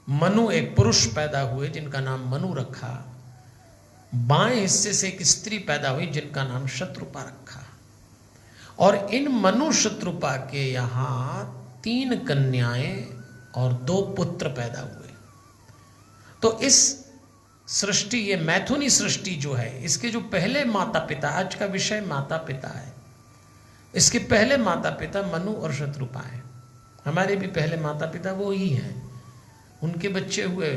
मनु, एक पुरुष पैदा हुए जिनका नाम मनु रखा। बाएं हिस्से से एक स्त्री पैदा हुई जिनका नाम शत्रुपा रखा। और इन मनु शत्रुपा के यहां 3 कन्याएं और 2 पुत्र पैदा हुए। तो इस सृष्टि, ये मैथुनी सृष्टि जो है, इसके जो पहले माता पिता, आज का विषय माता पिता है, इसके पहले माता पिता मनु और शत्रुपा हैं। हमारे भी पहले माता पिता वो ही हैं। उनके बच्चे हुए,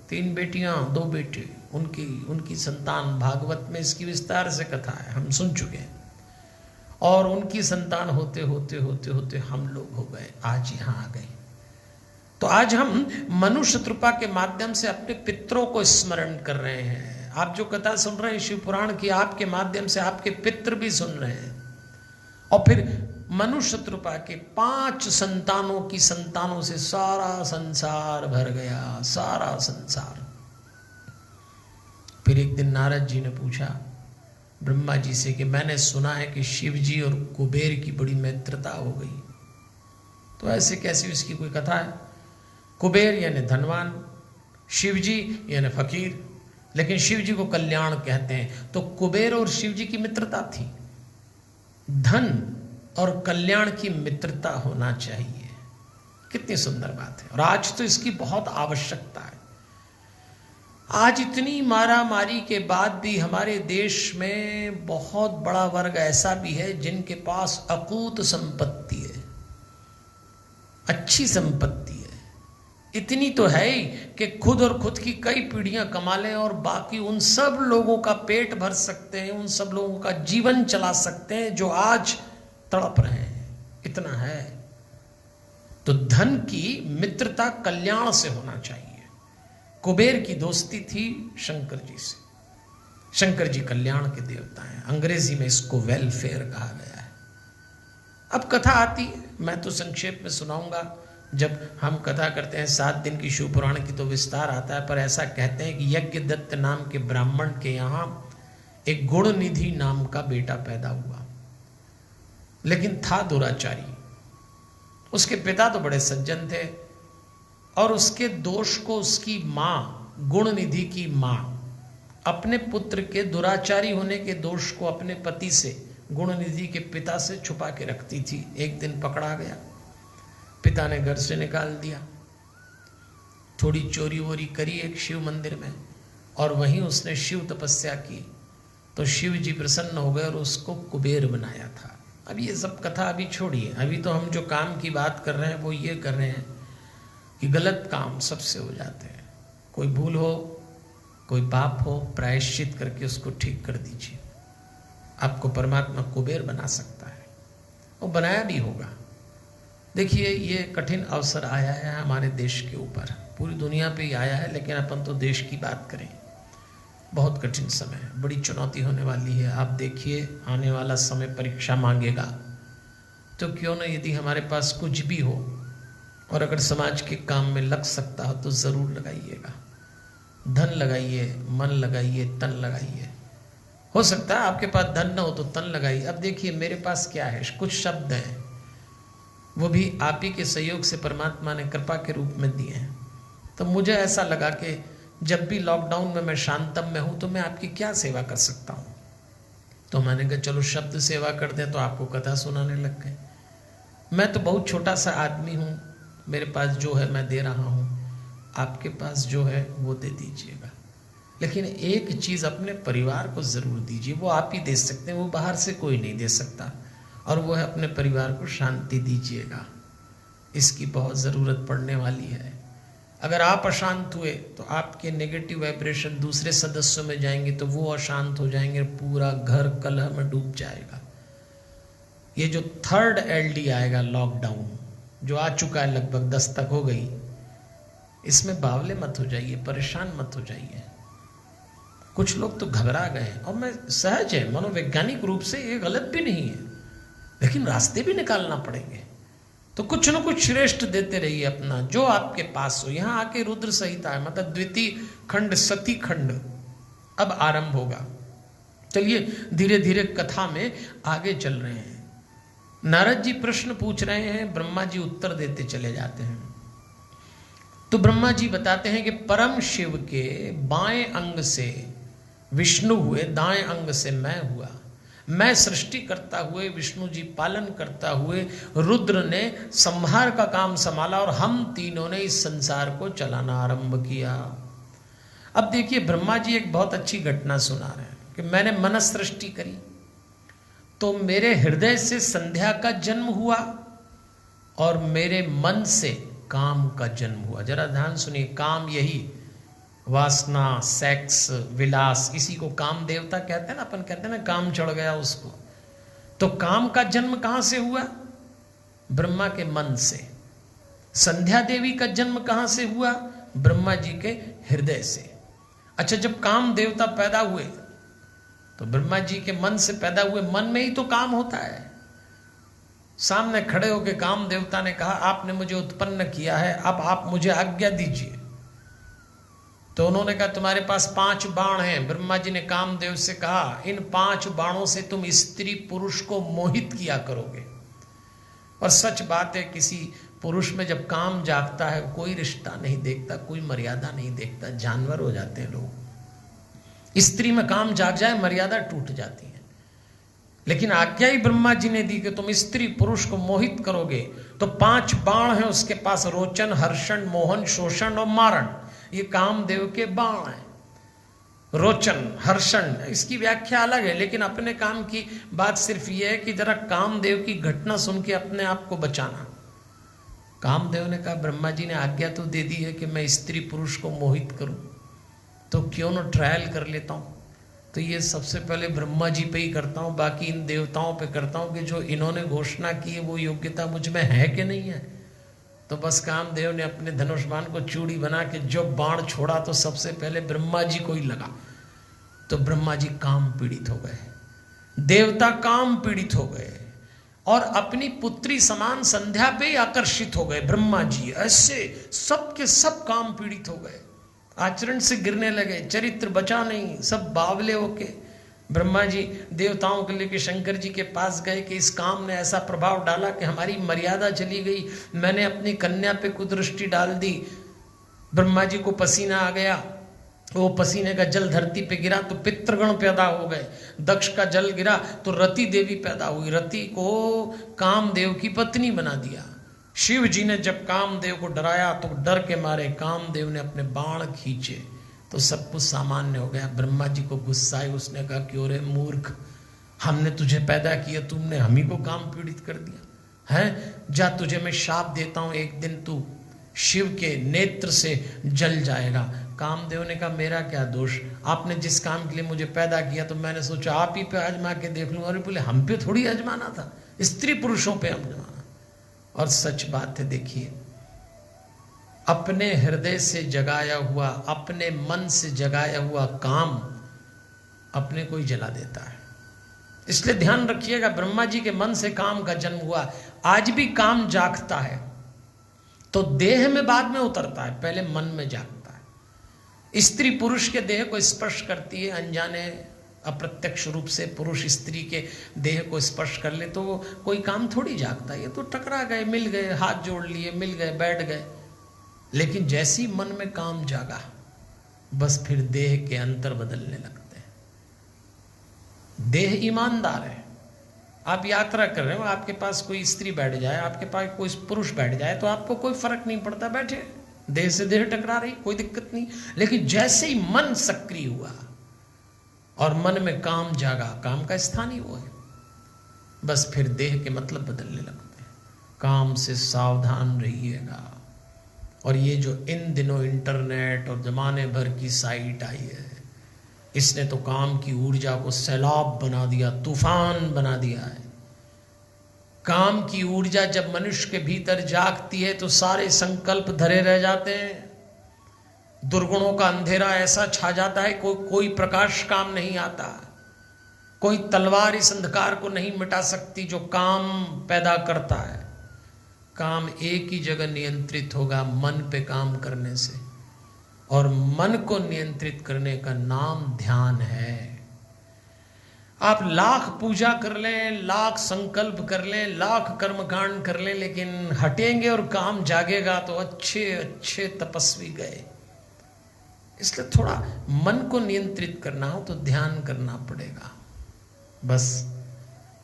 3 बेटियां 2 बेटे, उनकी संतान, भागवत में इसकी विस्तार से कथा है, हम सुन चुके हैं। और उनकी संतान होते होते होते होते हम लोग हो गए, आज यहाँ आ गए। तो आज हम मनु शत्रुपा के माध्यम से अपने पितरों को स्मरण कर रहे हैं। आप जो कथा सुन रहे हैं शिव पुराण की, आपके माध्यम से आपके पितर भी सुन रहे हैं। और फिर मनु शत्रुपा के 5 संतानों की संतानों से सारा संसार भर गया, सारा संसार। फिर एक दिन नारद जी ने पूछा ब्रह्मा जी से कि मैंने सुना है कि शिव जी और कुबेर की बड़ी मित्रता हो गई। तो ऐसे कैसे, इसकी कोई कथा है? कुबेर यानी धनवान, शिव जी यानी फकीर, लेकिन शिव जी को कल्याण कहते हैं। तो कुबेर और शिव जी की मित्रता थी। धन और कल्याण की मित्रता होना चाहिए, कितनी सुंदर बात है। और आज तो इसकी बहुत आवश्यकता है। आज इतनी मारा मारी के बाद भी हमारे देश में बहुत बड़ा वर्ग ऐसा भी है जिनके पास अकूत संपत्ति है, अच्छी संपत्ति है। इतनी तो है ही कि खुद और खुद की कई पीढ़ियां कमा लें और बाकी उन सब लोगों का पेट भर सकते हैं, उन सब लोगों का जीवन चला सकते हैं जो आज तड़प रहे हैं। इतना है। तो धन की मित्रता कल्याण से होना चाहिए। कुबेर की दोस्ती थी शंकर जी से। शंकर जी कल्याण के देवता हैं, अंग्रेजी में इसको वेलफेयर कहा गया है। अब कथा आती है, मैं तो संक्षेप में सुनाऊंगा। जब हम कथा करते हैं 7 दिन की शिव पुराण की तो विस्तार आता है, पर ऐसा कहते हैं कि यज्ञदत्त नाम के ब्राह्मण के यहाँ एक गुणनिधि नाम का बेटा पैदा हुआ, लेकिन था दुराचारी। उसके पिता तो बड़े सज्जन थे और उसके दोष को उसकी माँ, गुणनिधि की माँ, अपने पुत्र के दुराचारी होने के दोष को अपने पति से, गुणनिधि के पिता से छुपा के रखती थी। एक दिन पकड़ा गया, पिता ने घर से निकाल दिया। थोड़ी चोरी वोरी करी एक शिव मंदिर में और वहीं उसने शिव तपस्या की, तो शिव जी प्रसन्न हो गए और उसको कुबेर बनाया था। अब ये सब कथा अभी छोड़िए, अभी तो हम जो काम की बात कर रहे हैं वो ये कर रहे हैं कि गलत काम सबसे हो जाते हैं। कोई भूल हो, कोई पाप हो, प्रायश्चित करके उसको ठीक कर दीजिए। आपको परमात्मा कुबेर बना सकता है, वो बनाया भी होगा। देखिए, ये कठिन अवसर आया है हमारे देश के ऊपर, पूरी दुनिया पे ही आया है, लेकिन अपन तो देश की बात करें। बहुत कठिन समय है, बड़ी चुनौती होने वाली है। आप देखिए, आने वाला समय परीक्षा मांगेगा। तो क्यों न, यदि हमारे पास कुछ भी हो और अगर समाज के काम में लग सकता हो तो ज़रूर लगाइएगा। धन लगाइए, मन लगाइए, तन लगाइए। हो सकता है आपके पास धन न हो तो तन लगाइए। अब देखिए, मेरे पास क्या है, कुछ शब्द हैं, वो भी आप ही के सहयोग से परमात्मा ने कृपा के रूप में दिए हैं। तो मुझे ऐसा लगा कि जब भी लॉकडाउन में मैं शांतम में हूँ तो मैं आपकी क्या सेवा कर सकता हूँ। तो मैंने कहा चलो शब्द सेवा कर दें, तो आपको कथा सुनाने लग गए। मैं तो बहुत छोटा सा आदमी हूँ, मेरे पास जो है मैं दे रहा हूँ, आपके पास जो है वो दे दीजिएगा, लेकिन एक चीज़ अपने परिवार को ज़रूर दीजिए, वो आप ही दे सकते हैं, वो बाहर से कोई नहीं दे सकता, और वो है अपने परिवार को शांति दीजिएगा, इसकी बहुत ज़रूरत पड़ने वाली है। अगर आप अशांत हुए तो आपके नेगेटिव वाइब्रेशन दूसरे सदस्यों में जाएंगे, तो वो अशांत हो जाएंगे, पूरा घर कलह में डूब जाएगा। ये जो 3rd LD आएगा, लॉकडाउन जो आ चुका है, लगभग 10 तक हो गई, इसमें बावले मत हो जाइए, परेशान मत हो जाइए। कुछ लोग तो घबरा गए, और मैं सहज है, मनोवैज्ञानिक रूप से ये गलत भी नहीं है, लेकिन रास्ते भी निकालना पड़ेंगे। तो कुछ न कुछ श्रेष्ठ देते रहिए अपना, जो आपके पास हो। यहाँ आके रुद्र संहिता है, मतलब द्वितीय खंड, सती खंड अब आरंभ होगा। चलिए धीरे धीरे कथा में आगे चल रहे हैं। नारद जी प्रश्न पूछ रहे हैं, ब्रह्मा जी उत्तर देते चले जाते हैं। तो ब्रह्मा जी बताते हैं कि परम शिव के बाएं अंग से विष्णु हुए, दाएं अंग से मैं हुआ। मैं सृष्टि करता हुए, विष्णु जी पालन करता हुए, रुद्र ने संहार का काम संभाला, और हम तीनों ने इस संसार को चलाना आरंभ किया। अब देखिए ब्रह्मा जी एक बहुत अच्छी घटना सुना रहे हैं कि मैंने मन सृष्टि करी, तो मेरे हृदय से संध्या का जन्म हुआ, और मेरे मन से काम का जन्म हुआ। जरा ध्यान सुनिए, काम यही वासना, सेक्स, विलास, इसी को काम देवता कहते हैं ना, अपन कहते हैं ना काम चढ़ गया उसको। तो काम का जन्म कहां से हुआ? ब्रह्मा के मन से। संध्या देवी का जन्म कहां से हुआ? ब्रह्मा जी के हृदय से। अच्छा, जब काम देवता पैदा हुए तो ब्रह्मा जी के मन से पैदा हुए, मन में ही तो काम होता है। सामने खड़े होकर काम देवता ने कहा, आपने मुझे उत्पन्न किया है, अब आप मुझे आज्ञा दीजिए। तो उन्होंने कहा तुम्हारे पास 5 बाण हैं। ब्रह्मा जी ने कामदेव से कहा, इन 5 बाणों से तुम स्त्री पुरुष को मोहित किया करोगे। और सच बात है, किसी पुरुष में जब काम जागता है, कोई रिश्ता नहीं देखता, कोई मर्यादा नहीं देखता, जानवर हो जाते हैं लोग। स्त्री में काम जाग जाए, मर्यादा टूट जाती है। लेकिन आज्ञा ही ब्रह्मा जी ने दी कि तुम स्त्री पुरुष को मोहित करोगे। तो 5 बाण हैं उसके पास, रोचन, हर्षण, मोहन, शोषण और मारण। ये कामदेव के बाण हैं। रोचन, हर्षण, इसकी व्याख्या अलग है, लेकिन अपने काम की बात सिर्फ ये है कि जरा कामदेव की घटना सुन के अपने आप को बचाना। कामदेव ने कहा, ब्रह्मा जी ने आज्ञा तो दे दी है कि मैं स्त्री पुरुष को मोहित करूं, तो क्यों ना ट्रायल कर लेता हूं। तो ये सबसे पहले ब्रह्मा जी पे ही करता हूं, बाकी इन देवताओं पे करता हूं कि जो इन्होंने घोषणा की है वो योग्यता मुझ में है कि नहीं है। तो बस कामदेव ने अपने धनुष बाण को चूड़ी बना के जो बाण छोड़ा, तो सबसे पहले ब्रह्मा जी को ही लगा। तो ब्रह्मा जी काम पीड़ित हो गए, देवता काम पीड़ित हो गए, और अपनी पुत्री समान संध्या पे ही आकर्षित हो गए। ब्रह्मा जी ऐसे सबके सब काम पीड़ित हो गए, आचरण से गिरने लगे, चरित्र बचा नहीं, सब बावले होके। ब्रह्मा जी देवताओं के लेके शंकर जी के पास गए कि इस काम ने ऐसा प्रभाव डाला कि हमारी मर्यादा चली गई, मैंने अपनी कन्या पे कुदृष्टि डाल दी। ब्रह्मा जी को पसीना आ गया, वो पसीने का जल धरती पे गिरा तो पितृगण पैदा हो गए। दक्ष का जल गिरा तो रति देवी पैदा हुई, रति को कामदेव की पत्नी बना दिया। शिव जी ने जब कामदेव को डराया तो डर के मारे कामदेव ने अपने बाण खींचे तो सब कुछ सामान्य हो गया। ब्रह्मा जी को गुस्सा आई, उसने कहा, क्यों रे मूर्ख, हमने तुझे पैदा किया, तुमने हम ही को काम पीड़ित कर दिया है। जा, तुझे मैं शाप देता हूं, एक दिन तू शिव के नेत्र से जल जाएगा। कामदेव ने कहा, मेरा क्या दोष, आपने जिस काम के लिए मुझे पैदा किया तो मैंने सोचा आप ही पे आजमा के देख लूं। अरे बोले, हम पे थोड़ी आजमाना था, स्त्री पुरुषों पे आजमाना। और सच बात है, देखिए, अपने हृदय से जगाया हुआ, अपने मन से जगाया हुआ काम अपने को ही जला देता है। इसलिए ध्यान रखिएगा, ब्रह्मा जी के मन से काम का जन्म हुआ। आज भी काम जागता है तो देह में बाद में उतरता है, पहले मन में जागता है। स्त्री पुरुष के देह को स्पर्श करती है, अनजाने अप्रत्यक्ष रूप से पुरुष स्त्री के देह को स्पर्श कर ले तो वो कोई काम थोड़ी जागता है। ये तो टकरा गए, मिल गए, हाथ जोड़ लिए, मिल गए, बैठ गए। लेकिन जैसी मन में काम जागा, बस फिर देह के अंतर बदलने लगते हैं। देह ईमानदार है। आप यात्रा कर रहे हो, आपके पास कोई स्त्री बैठ जाए, आपके पास कोई पुरुष बैठ जाए, तो आपको कोई फर्क नहीं पड़ता, बैठे, देह से देह टकरा रही, कोई दिक्कत नहीं। लेकिन जैसे ही मन सक्रिय हुआ और मन में काम जागा, काम का स्थान ही वो है, बस फिर देह के मतलब बदलने लगते हैं। काम से सावधान रहिएगा। और ये जो इन दिनों इंटरनेट और जमाने भर की साइट आई है, इसने तो काम की ऊर्जा को सैलाब बना दिया, तूफान बना दिया है। काम की ऊर्जा जब मनुष्य के भीतर जागती है तो सारे संकल्प धरे रह जाते हैं। दुर्गुणों का अंधेरा ऐसा छा जाता है, कोई प्रकाश काम नहीं आता। कोई तलवार इस अंधकार को नहीं मिटा सकती जो काम पैदा करता है। काम एक ही जगह नियंत्रित होगा, मन पे काम करने से, और मन को नियंत्रित करने का नाम ध्यान है। आप लाख पूजा कर लें, लाख संकल्प कर लें, लाख कर्मकांड कर लें, लेकिन हटेंगे और काम जागेगा तो अच्छे अच्छे तपस्वी गए। इसलिए थोड़ा मन को नियंत्रित करना हो तो ध्यान करना पड़ेगा। बस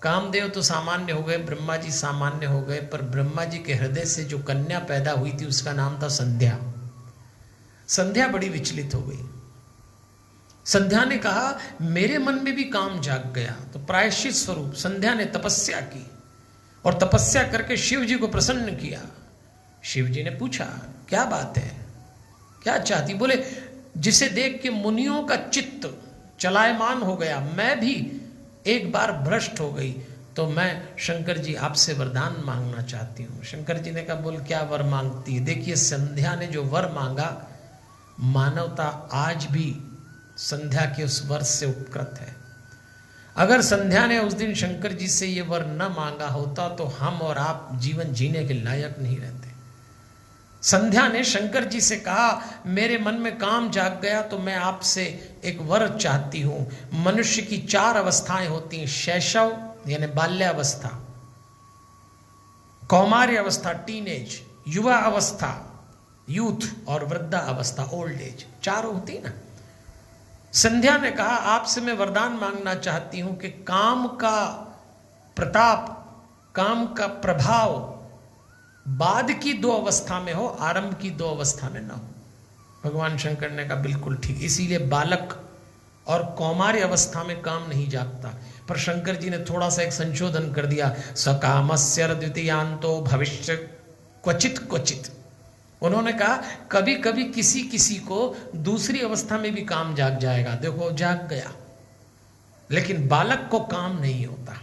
कामदेव तो सामान्य हो गए, ब्रह्मा जी सामान्य हो गए, पर ब्रह्मा जी के हृदय से जो कन्या पैदा हुई थी उसका नाम था संध्या। संध्या बड़ी विचलित हो गई। संध्या ने कहा मेरे मन में भी काम जाग गया। तो प्रायश्चित स्वरूप संध्या ने तपस्या की और तपस्या करके शिव जी को प्रसन्न किया। शिव जी ने पूछा क्या बात है, क्या चाहती? बोले जिसे देख के मुनियों का चित्त चलायमान हो गया, मैं भी एक बार भ्रष्ट हो गई, तो मैं शंकर जी आपसे वरदान मांगना चाहती हूँ। शंकर जी ने कहा बोल क्या वर मांगती है? देखिए संध्या ने जो वर मांगा, मानवता आज भी संध्या के उस वर से उपकृत है। अगर संध्या ने उस दिन शंकर जी से ये वर न मांगा होता तो हम और आप जीवन जीने के लायक नहीं रहते। संध्या ने शंकर जी से कहा मेरे मन में काम जाग गया तो मैं आपसे एक वर चाहती हूं। मनुष्य की 4 अवस्थाएं होती हैं, शैशव यानी बाल्यावस्था, कौमार्य अवस्था टीनेज, युवा अवस्था यूथ, और वृद्धा अवस्था ओल्ड एज, 4 होती ना। संध्या ने कहा आपसे मैं वरदान मांगना चाहती हूं कि काम का प्रताप, काम का प्रभाव बाद की 2 अवस्था में हो, आरंभ की 2 अवस्था में ना हो। भगवान शंकर ने कहा बिल्कुल ठीक, इसीलिए बालक और कौमार्य अवस्था में काम नहीं जागता। पर शंकर जी ने थोड़ा सा एक संशोधन कर दिया, सकामस्य द्वितीयांतो भविष्य क्वचित क्वचित। उन्होंने कहा कभी कभी किसी किसी को दूसरी अवस्था में भी काम जाग जाएगा। देखो जाग गया, लेकिन बालक को काम नहीं होता।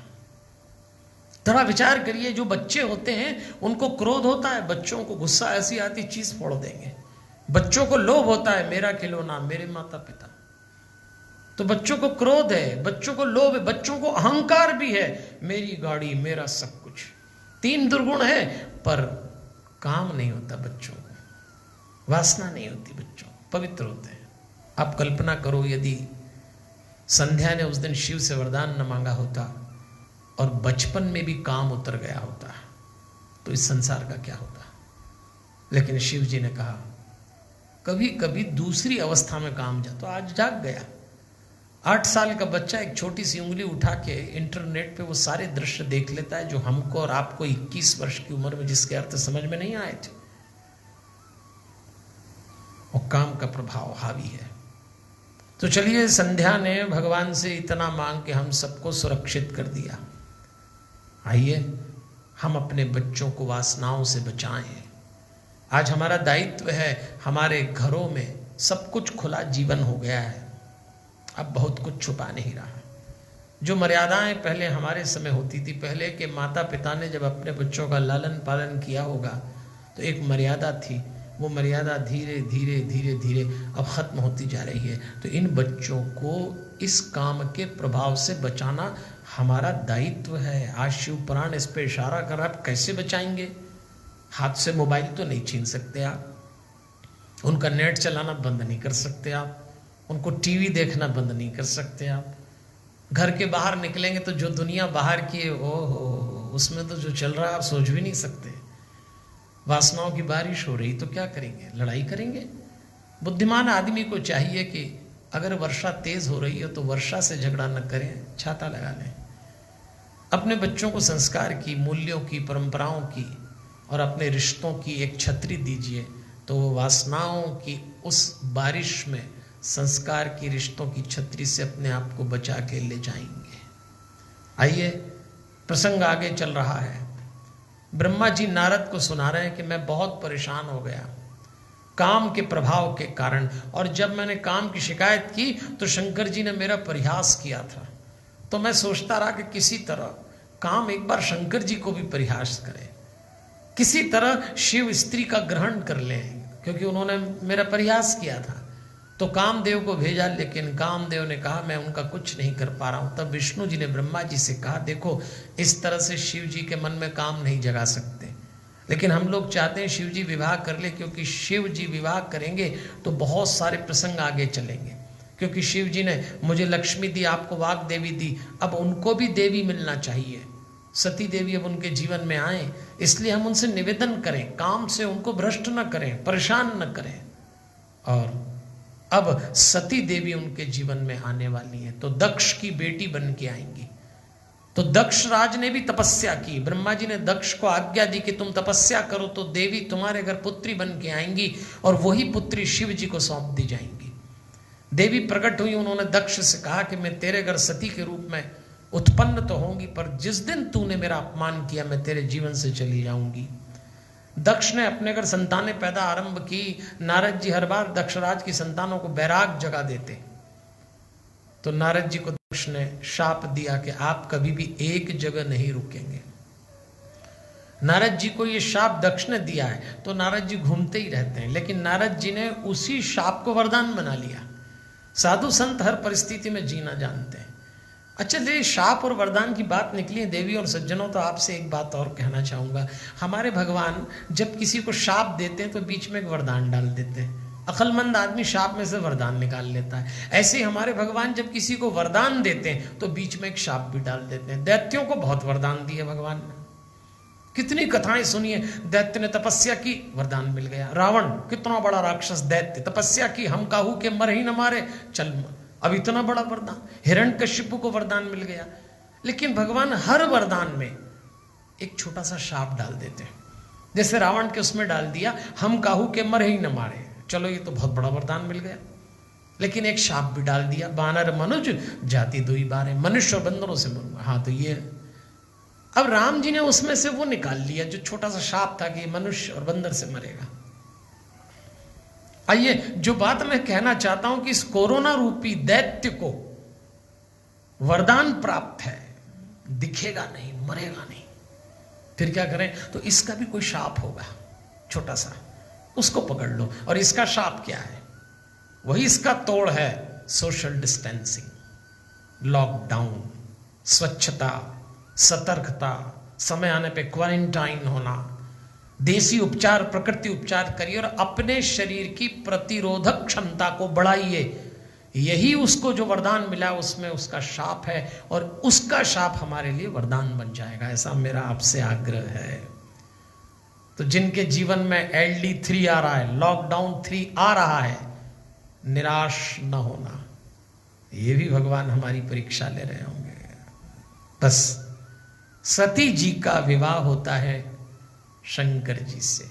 थोड़ा विचार करिए, जो बच्चे होते हैं उनको क्रोध होता है, बच्चों को गुस्सा ऐसी आती चीज फोड़ देंगे। बच्चों को लोभ होता है, मेरा खिलौना, मेरे माता पिता। तो बच्चों को क्रोध है, बच्चों को लोभ है, बच्चों को अहंकार भी है, मेरी गाड़ी, मेरा सब कुछ। 3 दुर्गुण है, पर काम नहीं होता बच्चों को, वासना नहीं होती बच्चों, पवित्र होते हैं। आप कल्पना करो यदि संध्या ने उस दिन शिव से वरदान न मांगा होता और बचपन में भी काम उतर गया होता तो इस संसार का क्या होता। लेकिन शिव जी ने कहा कभी कभी दूसरी अवस्था में काम जा, तो आज जाग गया। 8 साल का बच्चा एक छोटी सी उंगली उठा के इंटरनेट पे वो सारे दृश्य देख लेता है जो हमको और आपको 21 वर्ष की उम्र में जिसके अर्थ समझ में नहीं आए थे। और काम का प्रभाव हावी है। तो चलिए, संध्या ने भगवान से इतना मांग के हम सबको सुरक्षित कर दिया। आइए हम अपने बच्चों को वासनाओं से बचाएं। आज हमारा दायित्व है, हमारे घरों में सब कुछ खुला जीवन हो गया है, अब बहुत कुछ छुपा नहीं रहा। जो मर्यादाएं पहले हमारे समय होती थी, पहले के माता पिता ने जब अपने बच्चों का लालन पालन किया होगा तो एक मर्यादा थी, वो मर्यादा धीरे धीरे धीरे धीरे अब खत्म होती जा रही है। तो इन बच्चों को इस काम के प्रभाव से बचाना हमारा दायित्व है। आज शिव पुराण इस पे इशारा कर रहा है। आप कैसे बचाएंगे? हाथ से मोबाइल तो नहीं छीन सकते आप, उनका नेट चलाना बंद नहीं कर सकते आप, उनको टीवी देखना बंद नहीं कर सकते आप। घर के बाहर निकलेंगे तो जो दुनिया बाहर की है, ओहो, उसमें तो जो चल रहा है आप सोच भी नहीं सकते। वासनाओं की बारिश हो रही तो क्या करेंगे? लड़ाई करेंगे। बुद्धिमान आदमी को चाहिए कि अगर वर्षा तेज हो रही हो तो वर्षा से झगड़ा न करें, छाता लगा लें। अपने बच्चों को संस्कार की, मूल्यों की, परंपराओं की और अपने रिश्तों की एक छतरी दीजिए, तो वो वासनाओं की उस बारिश में संस्कार की, रिश्तों की छतरी से अपने आप को बचा के ले जाएंगे। आइए, प्रसंग आगे चल रहा है। ब्रह्मा जी नारद को सुना रहे हैं कि मैं बहुत परेशान हो गया काम के प्रभाव के कारण, और जब मैंने काम की शिकायत की तो शंकर जी ने मेरा परिहास किया था। तो मैं सोचता रहा कि किसी तरह काम एक बार शंकर जी को भी परिहास करे, किसी तरह शिव स्त्री का ग्रहण कर लें, क्योंकि उन्होंने मेरा परिहास किया था। तो कामदेव को भेजा, लेकिन कामदेव ने कहा मैं उनका कुछ नहीं कर पा रहा हूं। तब विष्णु जी ने ब्रह्मा जी से कहा, देखो इस तरह से शिव जी के मन में काम नहीं जगा सकते, लेकिन हम लोग चाहते हैं शिव जी विवाह कर ले, क्योंकि शिव जी विवाह करेंगे तो बहुत सारे प्रसंग आगे चलेंगे। क्योंकि शिव जी ने मुझे लक्ष्मी दी, आपको वाग देवी दी, अब उनको भी देवी मिलना चाहिए, सती देवी अब उनके जीवन में आए, इसलिए हम उनसे निवेदन करें, काम से उनको भ्रष्ट न करें, परेशान न करें। और अब सती देवी उनके जीवन में आने वाली है, तो दक्ष की बेटी बन के आएंगी। तो दक्ष राज ने भी तपस्या की, ब्रह्मा जी ने दक्ष को आज्ञा दी कि तुम तपस्या करो तो देवी तुम्हारे घर पुत्री बन के आएंगी, और वही पुत्री शिव जी को सौंप दी जाएंगी। देवी प्रकट हुई, उन्होंने दक्ष से कहा कि मैं तेरे घर सती के रूप में उत्पन्न तो होंगी, पर जिस दिन तूने मेरा अपमान किया मैं तेरे जीवन से चली जाऊंगी। दक्ष ने अपने घर संतानें पैदा आरंभ की। नारद जी हर बार दक्षराज की संतानों को बैराग जगा देते, तो नारद जी को दक्ष ने शाप दिया कि आप कभी भी एक जगह नहीं रुकेंगे। नारद जी को ये शाप दक्ष ने दिया है, तो नारद जी घूमते ही रहते हैं, लेकिन नारद जी ने उसी शाप को वरदान बना लिया। साधु संत हर परिस्थिति में जीना जानते हैं। अच्छा, ये शाप और वरदान की बात निकली है देवी और सज्जनों, तो आपसे एक बात और कहना चाहूँगा। हमारे भगवान जब किसी को शाप देते हैं तो बीच में एक वरदान डाल देते हैं। अक्लमंद आदमी शाप में से वरदान निकाल लेता है। ऐसे ही हमारे भगवान जब किसी को वरदान देते हैं तो बीच में एक शाप भी डाल देते हैं। दैत्यों को बहुत वरदान दिए भगवान ने, कितनी कथाएं सुनिए। दैत्य ने तपस्या की, वरदान मिल गया। रावण कितना बड़ा राक्षस दैत्य, तपस्या की, हम काहू के मर ही न मारे, चल अब इतना बड़ा वरदान। हिरण्यकशिपु को वरदान मिल गया। लेकिन भगवान हर वरदान में एक छोटा सा शाप डाल देते हैं। जैसे रावण के उसमें डाल दिया, हम काहू के मर ही न मारे, चलो ये तो बहुत बड़ा वरदान मिल गया। लेकिन एक शाप भी डाल दिया, बानर मनुज जाति दुई बारे, मनुष्य और बंदरों से मरूंगा। हाँ, तो ये अब राम जी ने उसमें से वो निकाल लिया जो छोटा सा शाप था कि मनुष्य और बंदर से मरेगा। आइए, जो बात मैं कहना चाहता हूं कि इस कोरोना रूपी दैत्य को वरदान प्राप्त है, दिखेगा नहीं, मरेगा नहीं, फिर क्या करें? तो इसका भी कोई शाप होगा छोटा सा, उसको पकड़ लो। और इसका शाप क्या है? वही इसका तोड़ है, सोशल डिस्टेंसिंग, लॉकडाउन, स्वच्छता, सतर्कता, समय आने पे क्वारंटाइन होना, देसी उपचार, प्रकृति उपचार करिए और अपने शरीर की प्रतिरोधक क्षमता को बढ़ाइए। यही उसको जो वरदान मिला उसमें उसका शाप है, और उसका शाप हमारे लिए वरदान बन जाएगा, ऐसा मेरा आपसे आग्रह है। तो जिनके जीवन में LD3 आ रहा है, लॉकडाउन 3 आ रहा है, निराश न होना, ये भी भगवान हमारी परीक्षा ले रहे होंगे। बस सती जी का विवाह होता है शंकर जी से।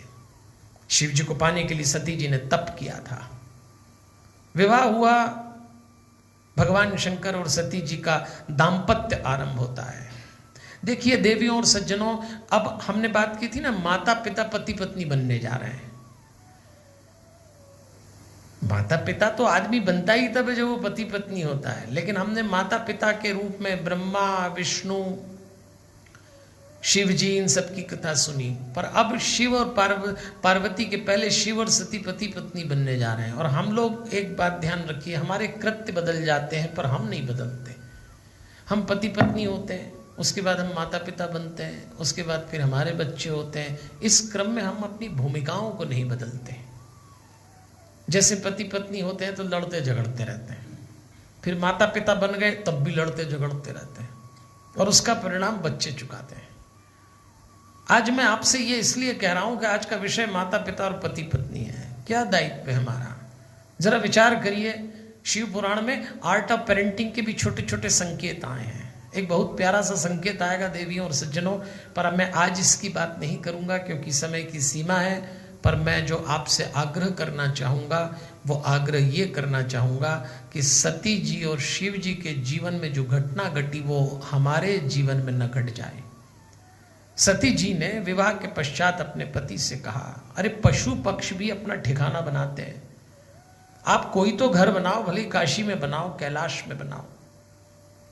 शिव जी को पाने के लिए सती जी ने तप किया था, विवाह हुआ, भगवान शंकर और सती जी का दाम्पत्य आरंभ होता है। देखिए देवियों और सज्जनों, अब हमने बात की थी ना, माता पिता पति पत्नी बनने जा रहे हैं। माता पिता तो आदमी बनता ही तब है जब वो पति पत्नी होता है, लेकिन हमने माता पिता के रूप में ब्रह्मा, विष्णु, शिव जी, इन सब की कथा सुनी। पर अब शिव और पार्वती के पहले शिव और सती पति पत्नी बनने जा रहे हैं। और हम लोग एक बात ध्यान रखिए, हमारे कृत्य बदल जाते हैं पर हम नहीं बदलते। हम पति पत्नी होते हैं, उसके बाद हम माता पिता बनते हैं, उसके बाद फिर हमारे बच्चे होते हैं। इस क्रम में हम अपनी भूमिकाओं को नहीं बदलते। जैसे पति पत्नी होते हैं तो लड़ते झगड़ते रहते हैं, फिर माता पिता बन गए तब भी लड़ते झगड़ते रहते हैं, और उसका परिणाम बच्चे चुकाते हैं। आज मैं आपसे ये इसलिए कह रहा हूं कि आज का विषय माता पिता और पति पत्नी है। क्या दायित्व है हमारा? जरा विचार करिए। शिव पुराण में आर्ट ऑफ पेरेंटिंग के भी छोटे छोटे संकेत आए हैं। एक बहुत प्यारा सा संकेत आएगा देवियों और सज्जनों, पर अब मैं आज इसकी बात नहीं करूंगा क्योंकि समय की सीमा है। पर मैं जो आपसे आग्रह करना चाहूँगा वो आग्रह ये करना चाहूँगा कि सती जी और शिव जी के जीवन में जो घटना घटी वो हमारे जीवन में न घट जाए। सती जी ने विवाह के पश्चात अपने पति से कहा, अरे पशु पक्ष भी अपना ठिकाना बनाते हैं, आप कोई तो घर बनाओ, भले काशी में बनाओ, कैलाश में बनाओ।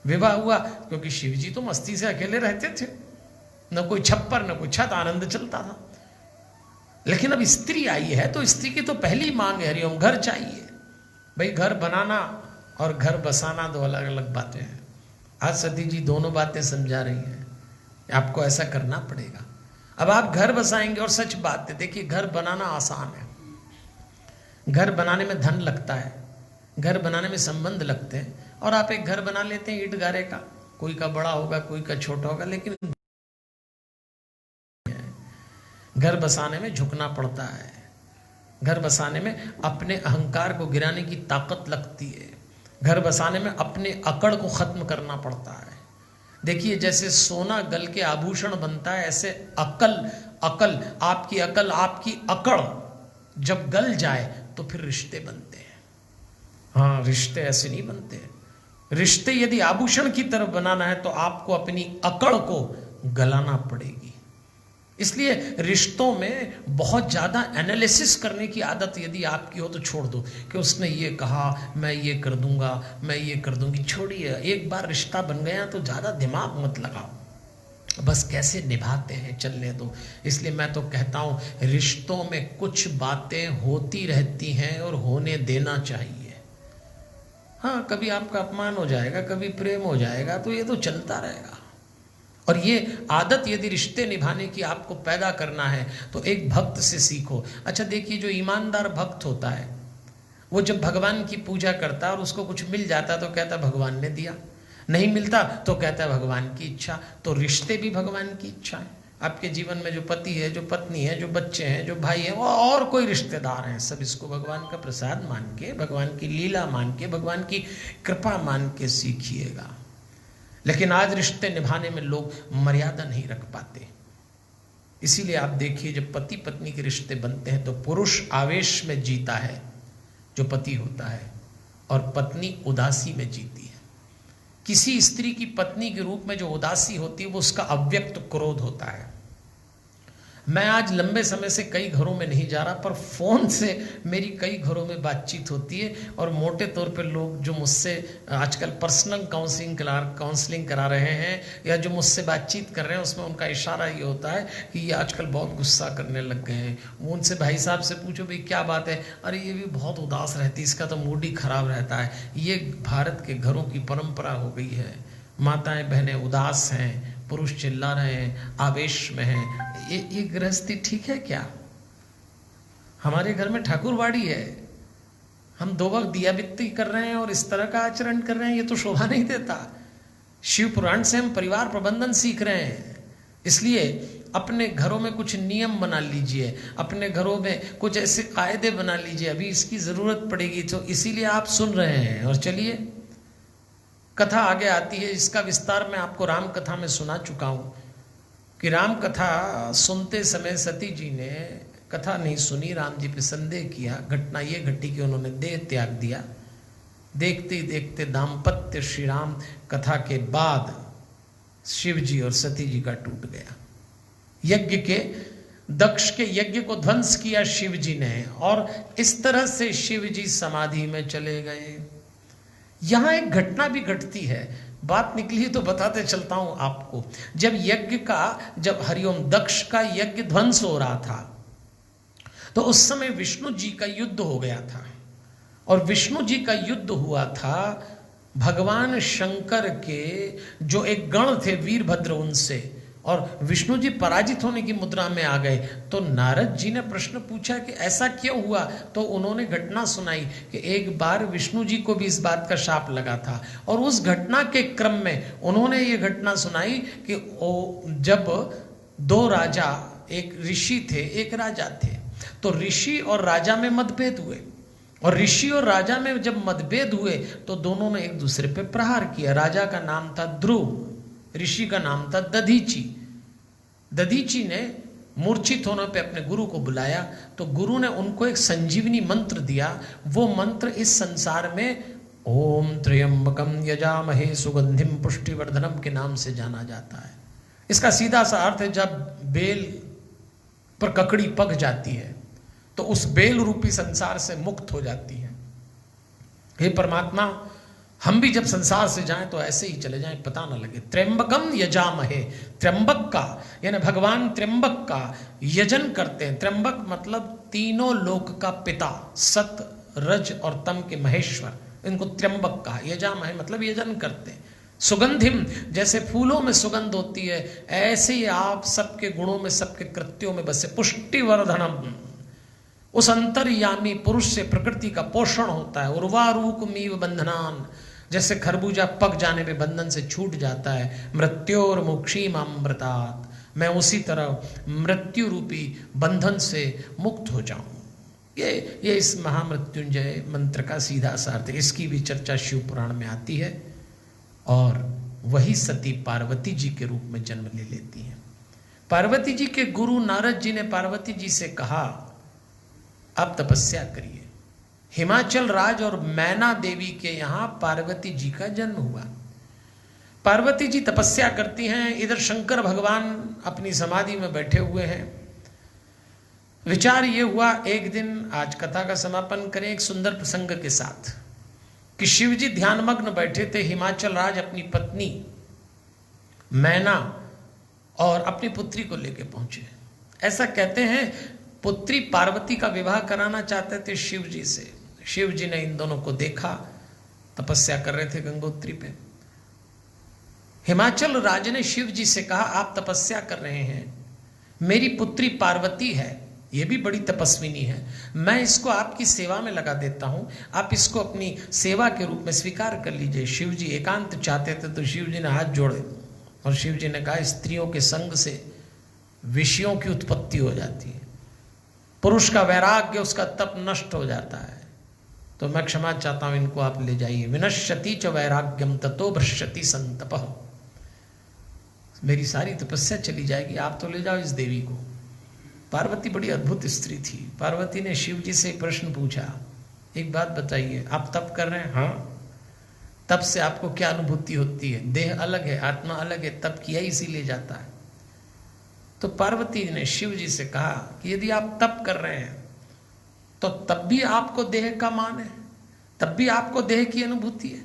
विवाह हुआ क्योंकि शिव जी तो मस्ती से अकेले रहते थे, न कोई छप्पर न कोई छत, आनंद चलता था। लेकिन अब स्त्री आई है तो स्त्री की तो पहली मांग है, हरिओम घर चाहिए। भाई घर बनाना और घर बसाना दो अलग अलग बातें हैं। आज सती जी दोनों बातें समझा रही हैं, आपको ऐसा करना पड़ेगा। अब आप घर बसाएंगे, और सच बात है, देखिए घर बनाना आसान है, घर बनाने में धन लगता है, घर बनाने में संबंध लगते हैं, और आप एक घर बना लेते हैं ईंट गारे का, कोई का बड़ा होगा कोई का छोटा होगा, लेकिन घर बसाने में झुकना पड़ता है, घर बसाने में अपने अहंकार को गिराने की ताकत लगती है, घर बसाने में अपने अकड़ को खत्म करना पड़ता है। देखिए जैसे सोना गल के आभूषण बनता है, ऐसे अकल आपकी अकल आपकी अकड़ जब गल जाए तो फिर रिश्ते बनते हैं। हाँ, रिश्ते ऐसे नहीं बनते। रिश्ते यदि आभूषण की तरफ बनाना है तो आपको अपनी अकड़ को गलाना पड़ेगी। इसलिए रिश्तों में बहुत ज़्यादा एनालिसिस करने की आदत यदि आपकी हो तो छोड़ दो कि उसने ये कहा मैं ये कर दूंगा, मैं ये कर दूंगी। छोड़िए, एक बार रिश्ता बन गया तो ज़्यादा दिमाग मत लगाओ, बस कैसे निभाते हैं चलने दो। इसलिए मैं तो कहता हूँ रिश्तों में कुछ बातें होती रहती हैं और होने देना चाहिए। हाँ, कभी आपका अपमान हो जाएगा, कभी प्रेम हो जाएगा, तो ये तो चलता रहेगा। और ये आदत यदि रिश्ते निभाने की आपको पैदा करना है तो एक भक्त से सीखो। अच्छा देखिए, जो ईमानदार भक्त होता है वो जब भगवान की पूजा करता है और उसको कुछ मिल जाता है तो कहता है भगवान ने दिया, नहीं मिलता तो कहता है भगवान की इच्छा। तो रिश्ते भी भगवान की इच्छा है। आपके जीवन में जो पति है, जो पत्नी है, जो बच्चे हैं, जो भाई हैं, वो और कोई रिश्तेदार हैं, सब इसको भगवान का प्रसाद मान के, भगवान की लीला मान के, भगवान की कृपा मान के सीखिएगा। लेकिन आज रिश्ते निभाने में लोग मर्यादा नहीं रख पाते। इसीलिए आप देखिए जब पति पत्नी के रिश्ते बनते हैं तो पुरुष आवेश में जीता है जो पति होता है, और पत्नी उदासी में जीती है। किसी स्त्री की पत्नी के रूप में जो उदासी होती है वो उसका अव्यक्त क्रोध होता है। मैं आज लंबे समय से कई घरों में नहीं जा रहा, पर फ़ोन से मेरी कई घरों में बातचीत होती है, और मोटे तौर पे लोग जो मुझसे आजकल पर्सनल काउंसलिंग करा रहे हैं या जो मुझसे बातचीत कर रहे हैं उसमें उनका इशारा ये होता है कि ये आजकल बहुत गुस्सा करने लग गए हैं। वो उनसे भाई साहब से पूछो भाई क्या बात है, अरे ये भी बहुत उदास रहती है, इसका तो मूड ही खराब रहता है। ये भारत के घरों की परंपरा हो गई है। माताएं बहनें उदास हैं, पुरुष चिल्ला रहे हैं, आवेश में हैं। ये गृहस्थी ठीक है क्या? हमारे घर में ठाकुरवाड़ी है, हम 2 वक्त दिया बित्ती कर रहे हैं और इस तरह का आचरण कर रहे हैं, ये तो शोभा नहीं देता। शिव पुराण से हम परिवार प्रबंधन सीख रहे हैं। इसलिए अपने घरों में कुछ नियम बना लीजिए, अपने घरों में कुछ ऐसे कायदे बना लीजिए। अभी इसकी जरूरत पड़ेगी, तो इसीलिए आप सुन रहे हैं। और चलिए कथा आगे आती है, इसका विस्तार मैं आपको राम कथा में सुना चुका हूँ कि राम कथा सुनते समय सती जी ने कथा नहीं सुनी, राम जी पे संदेह किया। घटना ये घटी कि उन्होंने देह त्याग दिया। देखते ही देखते दाम्पत्य श्री राम कथा के बाद शिव जी और सती जी का टूट गया। यज्ञ के दक्ष के यज्ञ को ध्वंस किया शिव जी ने, और इस तरह से शिव जी समाधि में चले गए। यहां एक घटना भी घटती है, बात निकली तो बताते चलता हूं आपको। जब हरिओम दक्ष का यज्ञ ध्वंस हो रहा था तो उस समय विष्णु जी का युद्ध हो गया था, और विष्णु जी का युद्ध हुआ था भगवान शंकर के जो एक गण थे वीरभद्र उनसे, और विष्णु जी पराजित होने की मुद्रा में आ गए। तो नारद जी ने प्रश्न पूछा कि ऐसा क्यों हुआ, तो उन्होंने घटना सुनाई कि एक बार विष्णु जी को भी इस बात का शाप लगा था, और उस घटना के क्रम में उन्होंने ये घटना सुनाई कि जब 2 राजा, एक ऋषि थे एक राजा थे, तो ऋषि और राजा में मतभेद हुए और ऋषि और राजा में जब मतभेद हुए तो दोनों ने एक दूसरे पे प्रहार किया। राजा का नाम था ध्रुव, ऋषि का नाम था दधीची। दधीची ने मूर्छित होने पे अपने गुरु को बुलाया तो गुरु ने उनको एक संजीवनी मंत्र दिया। वो मंत्र इस संसार में ओम त्र्यंबकम यजामहे सुगंधिम पुष्टिवर्धनम के नाम से जाना जाता है। इसका सीधा सा अर्थ है, जब बेल पर ककड़ी पक जाती है तो उस बेल रूपी संसार से मुक्त हो जाती है। हे परमात्मा, हम भी जब संसार से जाएं तो ऐसे ही चले जाएं, पता ना लगे। त्र्यंबकम यजामहे, त्र्यंबक का यानी भगवान त्र्यंबक का यजन करते हैं। त्र्यंबक मतलब तीनों लोक का पिता, सत रज और तम के महेश्वर, इनको त्र्यंबक कहा। यजामहे मतलब यजन करते हैं। सुगंधिम, जैसे फूलों में सुगंध होती है ऐसे ही आप सबके गुणों में, सबके कृत्यों में बसे। पुष्टिवर्धनम, उस अंतर्यामी पुरुष से प्रकृति का पोषण होता है। उर्वारूकमीव बंधनान, जैसे खरबूजा पक जाने पे बंधन से छूट जाता है। मृत्योर मोक्षीमामृतात्, मैं उसी तरह मृत्यु रूपी बंधन से मुक्त हो जाऊं। ये इस महामृत्युंजय मंत्र का सीधा सा अर्थ है। इसकी भी चर्चा शिव पुराण में आती है और वही सती पार्वती जी के रूप में जन्म ले लेती हैं। पार्वती जी के गुरु नारद जी ने पार्वती जी से कहा आप तपस्या करिए। हिमाचल राज और मैना देवी के यहां पार्वती जी का जन्म हुआ। पार्वती जी तपस्या करती हैं, इधर शंकर भगवान अपनी समाधि में बैठे हुए हैं। विचार ये हुआ एक दिन, आज कथा का समापन करें एक सुंदर प्रसंग के साथ, कि शिव जी ध्यानमग्न बैठे थे। हिमाचल राज अपनी पत्नी मैना और अपनी पुत्री को लेकर पहुंचे। ऐसा कहते हैं पुत्री पार्वती का विवाह कराना चाहते थे शिव जी से। शिव जी ने इन दोनों को देखा, तपस्या कर रहे थे गंगोत्री पे। हिमाचल राज ने शिव जी से कहा आप तपस्या कर रहे हैं, मेरी पुत्री पार्वती है, ये भी बड़ी तपस्विनी है, मैं इसको आपकी सेवा में लगा देता हूं, आप इसको अपनी सेवा के रूप में स्वीकार कर लीजिए। शिव जी एकांत चाहते थे तो शिव जी ने हाथ जोड़े और शिव जी ने कहा स्त्रियों के संग से विषयों की उत्पत्ति हो जाती है, पुरुष का वैराग्य, उसका तप नष्ट हो जाता है, तो मैं क्षमा चाहता हूं, इनको आप ले जाइए। विनश्यति च वैराग्यम ततो भ्रश्यति संतपः, मेरी सारी तपस्या चली जाएगी, आप तो ले जाओ इस देवी को। पार्वती बड़ी अद्भुत स्त्री थी। पार्वती ने शिव जी से एक प्रश्न पूछा, एक बात बताइए, आप तप कर रहे हैं? हाँ। तप से आपको क्या अनुभूति होती है? देह अलग है, आत्मा अलग है, तप किया इसीलिए जाता है। तो पार्वती ने शिव जी से कहा कि यदि आप तप कर रहे हैं तो तब भी आपको देह का मान है, तब भी आपको देह की अनुभूति है,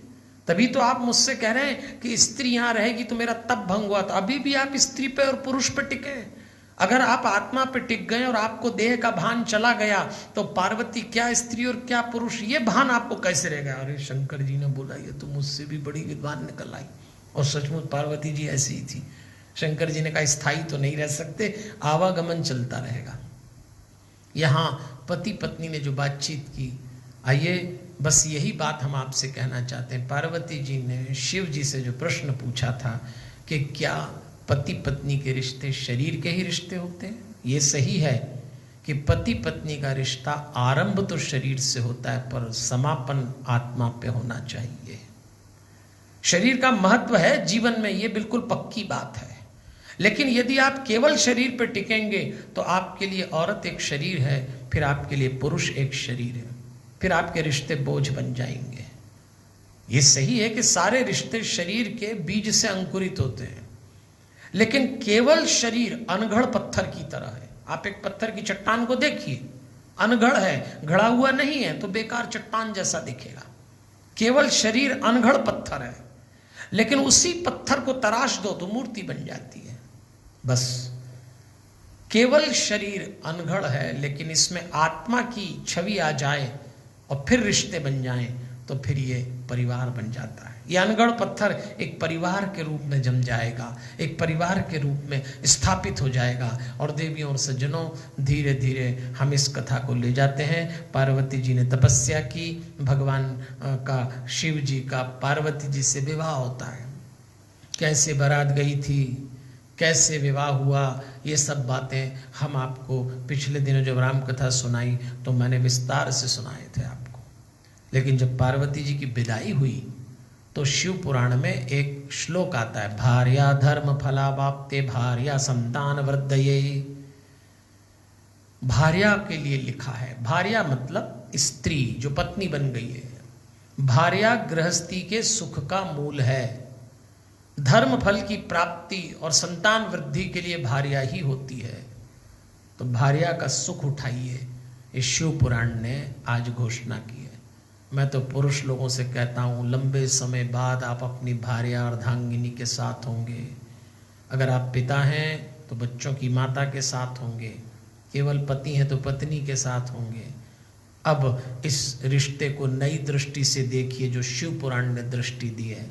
तभी तो आप मुझसे कह रहे हैं कि स्त्री यहां रहेगी तो मेरा तप भंग हुआ। तो अभी भी आप स्त्री पे और पुरुष पे टिके। अगर आप आत्मा पे टिक गए और आपको देह का भान चला गया तो पार्वती क्या स्त्री और क्या पुरुष, ये भान आपको कैसे रहेगा? अरे शंकर जी ने बोला ये तो मुझसे भी बड़ी विद्वान निकल आई। और सचमुच पार्वती जी ऐसी ही थी। शंकर जी ने कहा स्थायी तो नहीं रह सकते, आवागमन चलता रहेगा। यहाँ पति पत्नी ने जो बातचीत की, आइए बस यही बात हम आपसे कहना चाहते हैं। पार्वती जी ने शिव जी से जो प्रश्न पूछा था कि क्या पति पत्नी के रिश्ते शरीर के ही रिश्ते होते हैं? ये सही है कि पति पत्नी का रिश्ता आरंभ तो शरीर से होता है पर समापन आत्मा पे होना चाहिए। शरीर का महत्व है जीवन में, ये बिल्कुल पक्की बात है, लेकिन यदि आप केवल शरीर पर टिकेंगे तो आपके लिए औरत एक शरीर है, फिर आपके लिए पुरुष एक शरीर है, फिर आपके रिश्ते बोझ बन जाएंगे। ये सही है कि सारे रिश्ते शरीर के बीज से अंकुरित होते हैं, लेकिन केवल शरीर अनगढ़ पत्थर की तरह है। आप एक पत्थर की चट्टान को देखिए, अनगढ़ है, गढ़ा हुआ नहीं है तो बेकार चट्टान जैसा दिखेगा। केवल शरीर अनगढ़ पत्थर है, लेकिन उसी पत्थर को तराश दो तो मूर्ति बन जाती है। बस केवल शरीर अनगढ़ है, लेकिन इसमें आत्मा की छवि आ जाए और फिर रिश्ते बन जाएं तो फिर ये परिवार बन जाता है। ये अनगढ़ पत्थर एक परिवार के रूप में जम जाएगा, एक परिवार के रूप में स्थापित हो जाएगा। और देवियों और सज्जनों, धीरे धीरे हम इस कथा को ले जाते हैं। पार्वती जी ने तपस्या की, भगवान का, शिव जी का पार्वती जी से विवाह होता है। कैसे बारात गई थी, कैसे विवाह हुआ, ये सब बातें हम आपको पिछले दिनों जब राम कथा सुनाई तो मैंने विस्तार से सुनाए थे आपको। लेकिन जब पार्वती जी की विदाई हुई तो शिव पुराण में एक श्लोक आता है, भार्या धर्म फलावाप्ते भार्या संतान वृद्धये। भार्या के लिए लिखा है, भार्या मतलब स्त्री जो पत्नी बन गई है। भार्या गृहस्थी के सुख का मूल है। धर्म फल की प्राप्ति और संतान वृद्धि के लिए भार्या ही होती है। तो भार्या का सुख उठाइए, इस शिव पुराण ने आज घोषणा की है। मैं तो पुरुष लोगों से कहता हूँ, लंबे समय बाद आप अपनी भार्या अर्धांगिनी के साथ होंगे। अगर आप पिता हैं तो बच्चों की माता के साथ होंगे, केवल पति हैं तो पत्नी के साथ होंगे। अब इस रिश्ते को नई दृष्टि से देखिए जो शिव पुराण ने दृष्टि दी है।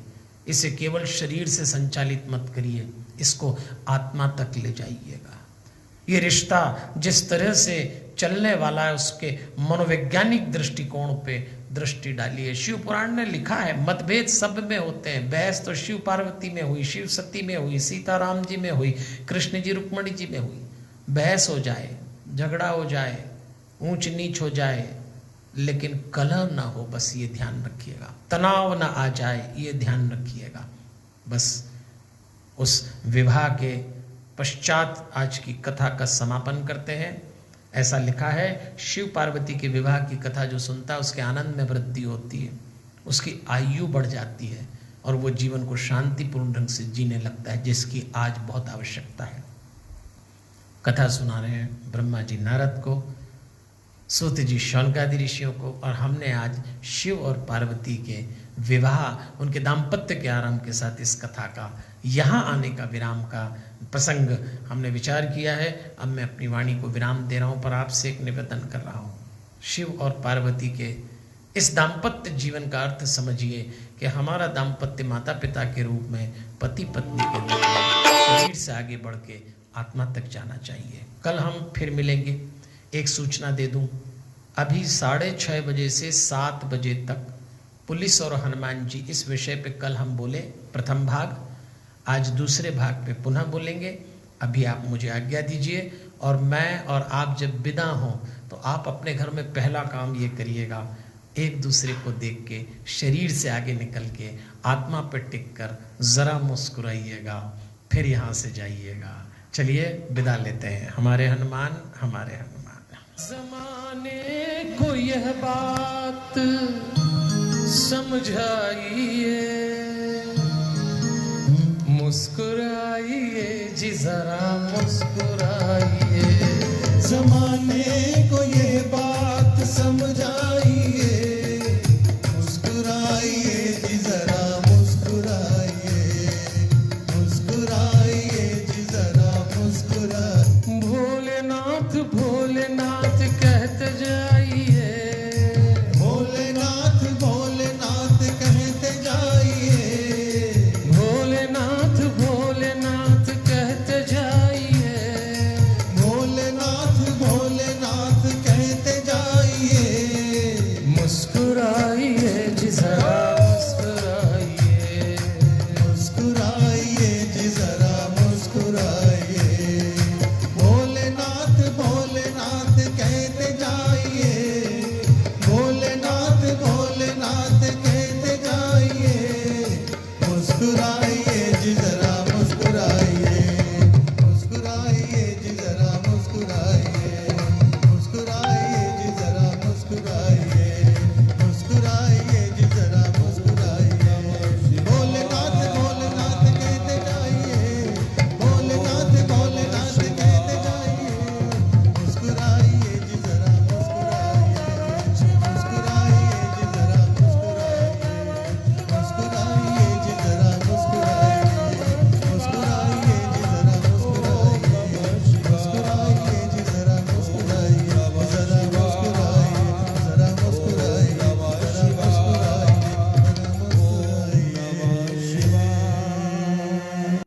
इसे केवल शरीर से संचालित मत करिए, इसको आत्मा तक ले जाइएगा। ये रिश्ता जिस तरह से चलने वाला है उसके मनोवैज्ञानिक दृष्टिकोण पे दृष्टि डालिए। शिव पुराण ने लिखा है, मतभेद सब में होते हैं। बहस तो शिव पार्वती में हुई, शिव सती में हुई, सीताराम जी में हुई, कृष्ण जी रुक्मणी जी में हुई। बहस हो जाए, झगड़ा हो जाए, ऊंच नीच हो जाए, लेकिन कलह ना हो, बस ये ध्यान रखिएगा। तनाव ना आ जाए, ये ध्यान रखिएगा। बस उस विवाह के पश्चात आज की कथा का समापन करते हैं। ऐसा लिखा है, शिव पार्वती के विवाह की कथा जो सुनता है उसके आनंद में वृद्धि होती है, उसकी आयु बढ़ जाती है और वो जीवन को शांतिपूर्ण ढंग से जीने लगता है, जिसकी आज बहुत आवश्यकता है। कथा सुना रहे हैं ब्रह्मा जी नारद को, सूत जी शौनकादि ऋषियों को, और हमने आज शिव और पार्वती के विवाह, उनके दाम्पत्य के आरंभ के साथ इस कथा का यहाँ आने का विराम का प्रसंग हमने विचार किया है। अब मैं अपनी वाणी को विराम दे रहा हूँ, पर आपसे एक निवेदन कर रहा हूँ। शिव और पार्वती के इस दाम्पत्य जीवन का अर्थ समझिए कि हमारा दाम्पत्य माता पिता के रूप में, पति पत्नी के रूप में शरीर से आगे बढ़ के आत्मा तक जाना चाहिए। कल हम फिर मिलेंगे। एक सूचना दे दूं, अभी 6:30 बजे से 7 बजे तक पुलिस और हनुमान जी इस विषय पे कल हम बोले प्रथम भाग, आज दूसरे भाग पे पुनः बोलेंगे। अभी आप मुझे आज्ञा दीजिए, और मैं और आप जब विदा हों तो आप अपने घर में पहला काम ये करिएगा, एक दूसरे को देख के शरीर से आगे निकल के आत्मा पर टिक कर ज़रा मुस्कुराइएगा, फिर यहाँ से जाइएगा। चलिए विदा लेते हैं। हमारे हनुमान, हमारे हनुमान। ज़माने को यह बात समझाइए, मुस्कुराइए जी ज़रा मुस्कुराइए। ज़माने को ये बात समझाइए, मुस्कुराइए जी ज़रा मुस्कुराइए, मुस्कुराइए जी ज़रा मुस्कुराइए। भोलेनाथ भोलेनाथ कहते जाइए, भोलेनाथ भोलेनाथ कहते जाइए, भोलेनाथ भोलेनाथ कहते जाइए, भोलेनाथ भोलेनाथ कहते जाइए। मुस्कुराइए जी ज़रा मुस्कुराइए, मुस्कुराइए जी ज़रा मुस्कुराइए। भोलेनाथ भोलेनाथ कहते जाइए, भोलेनाथ भोलेनाथ कहते जाइए। मुस्कुरा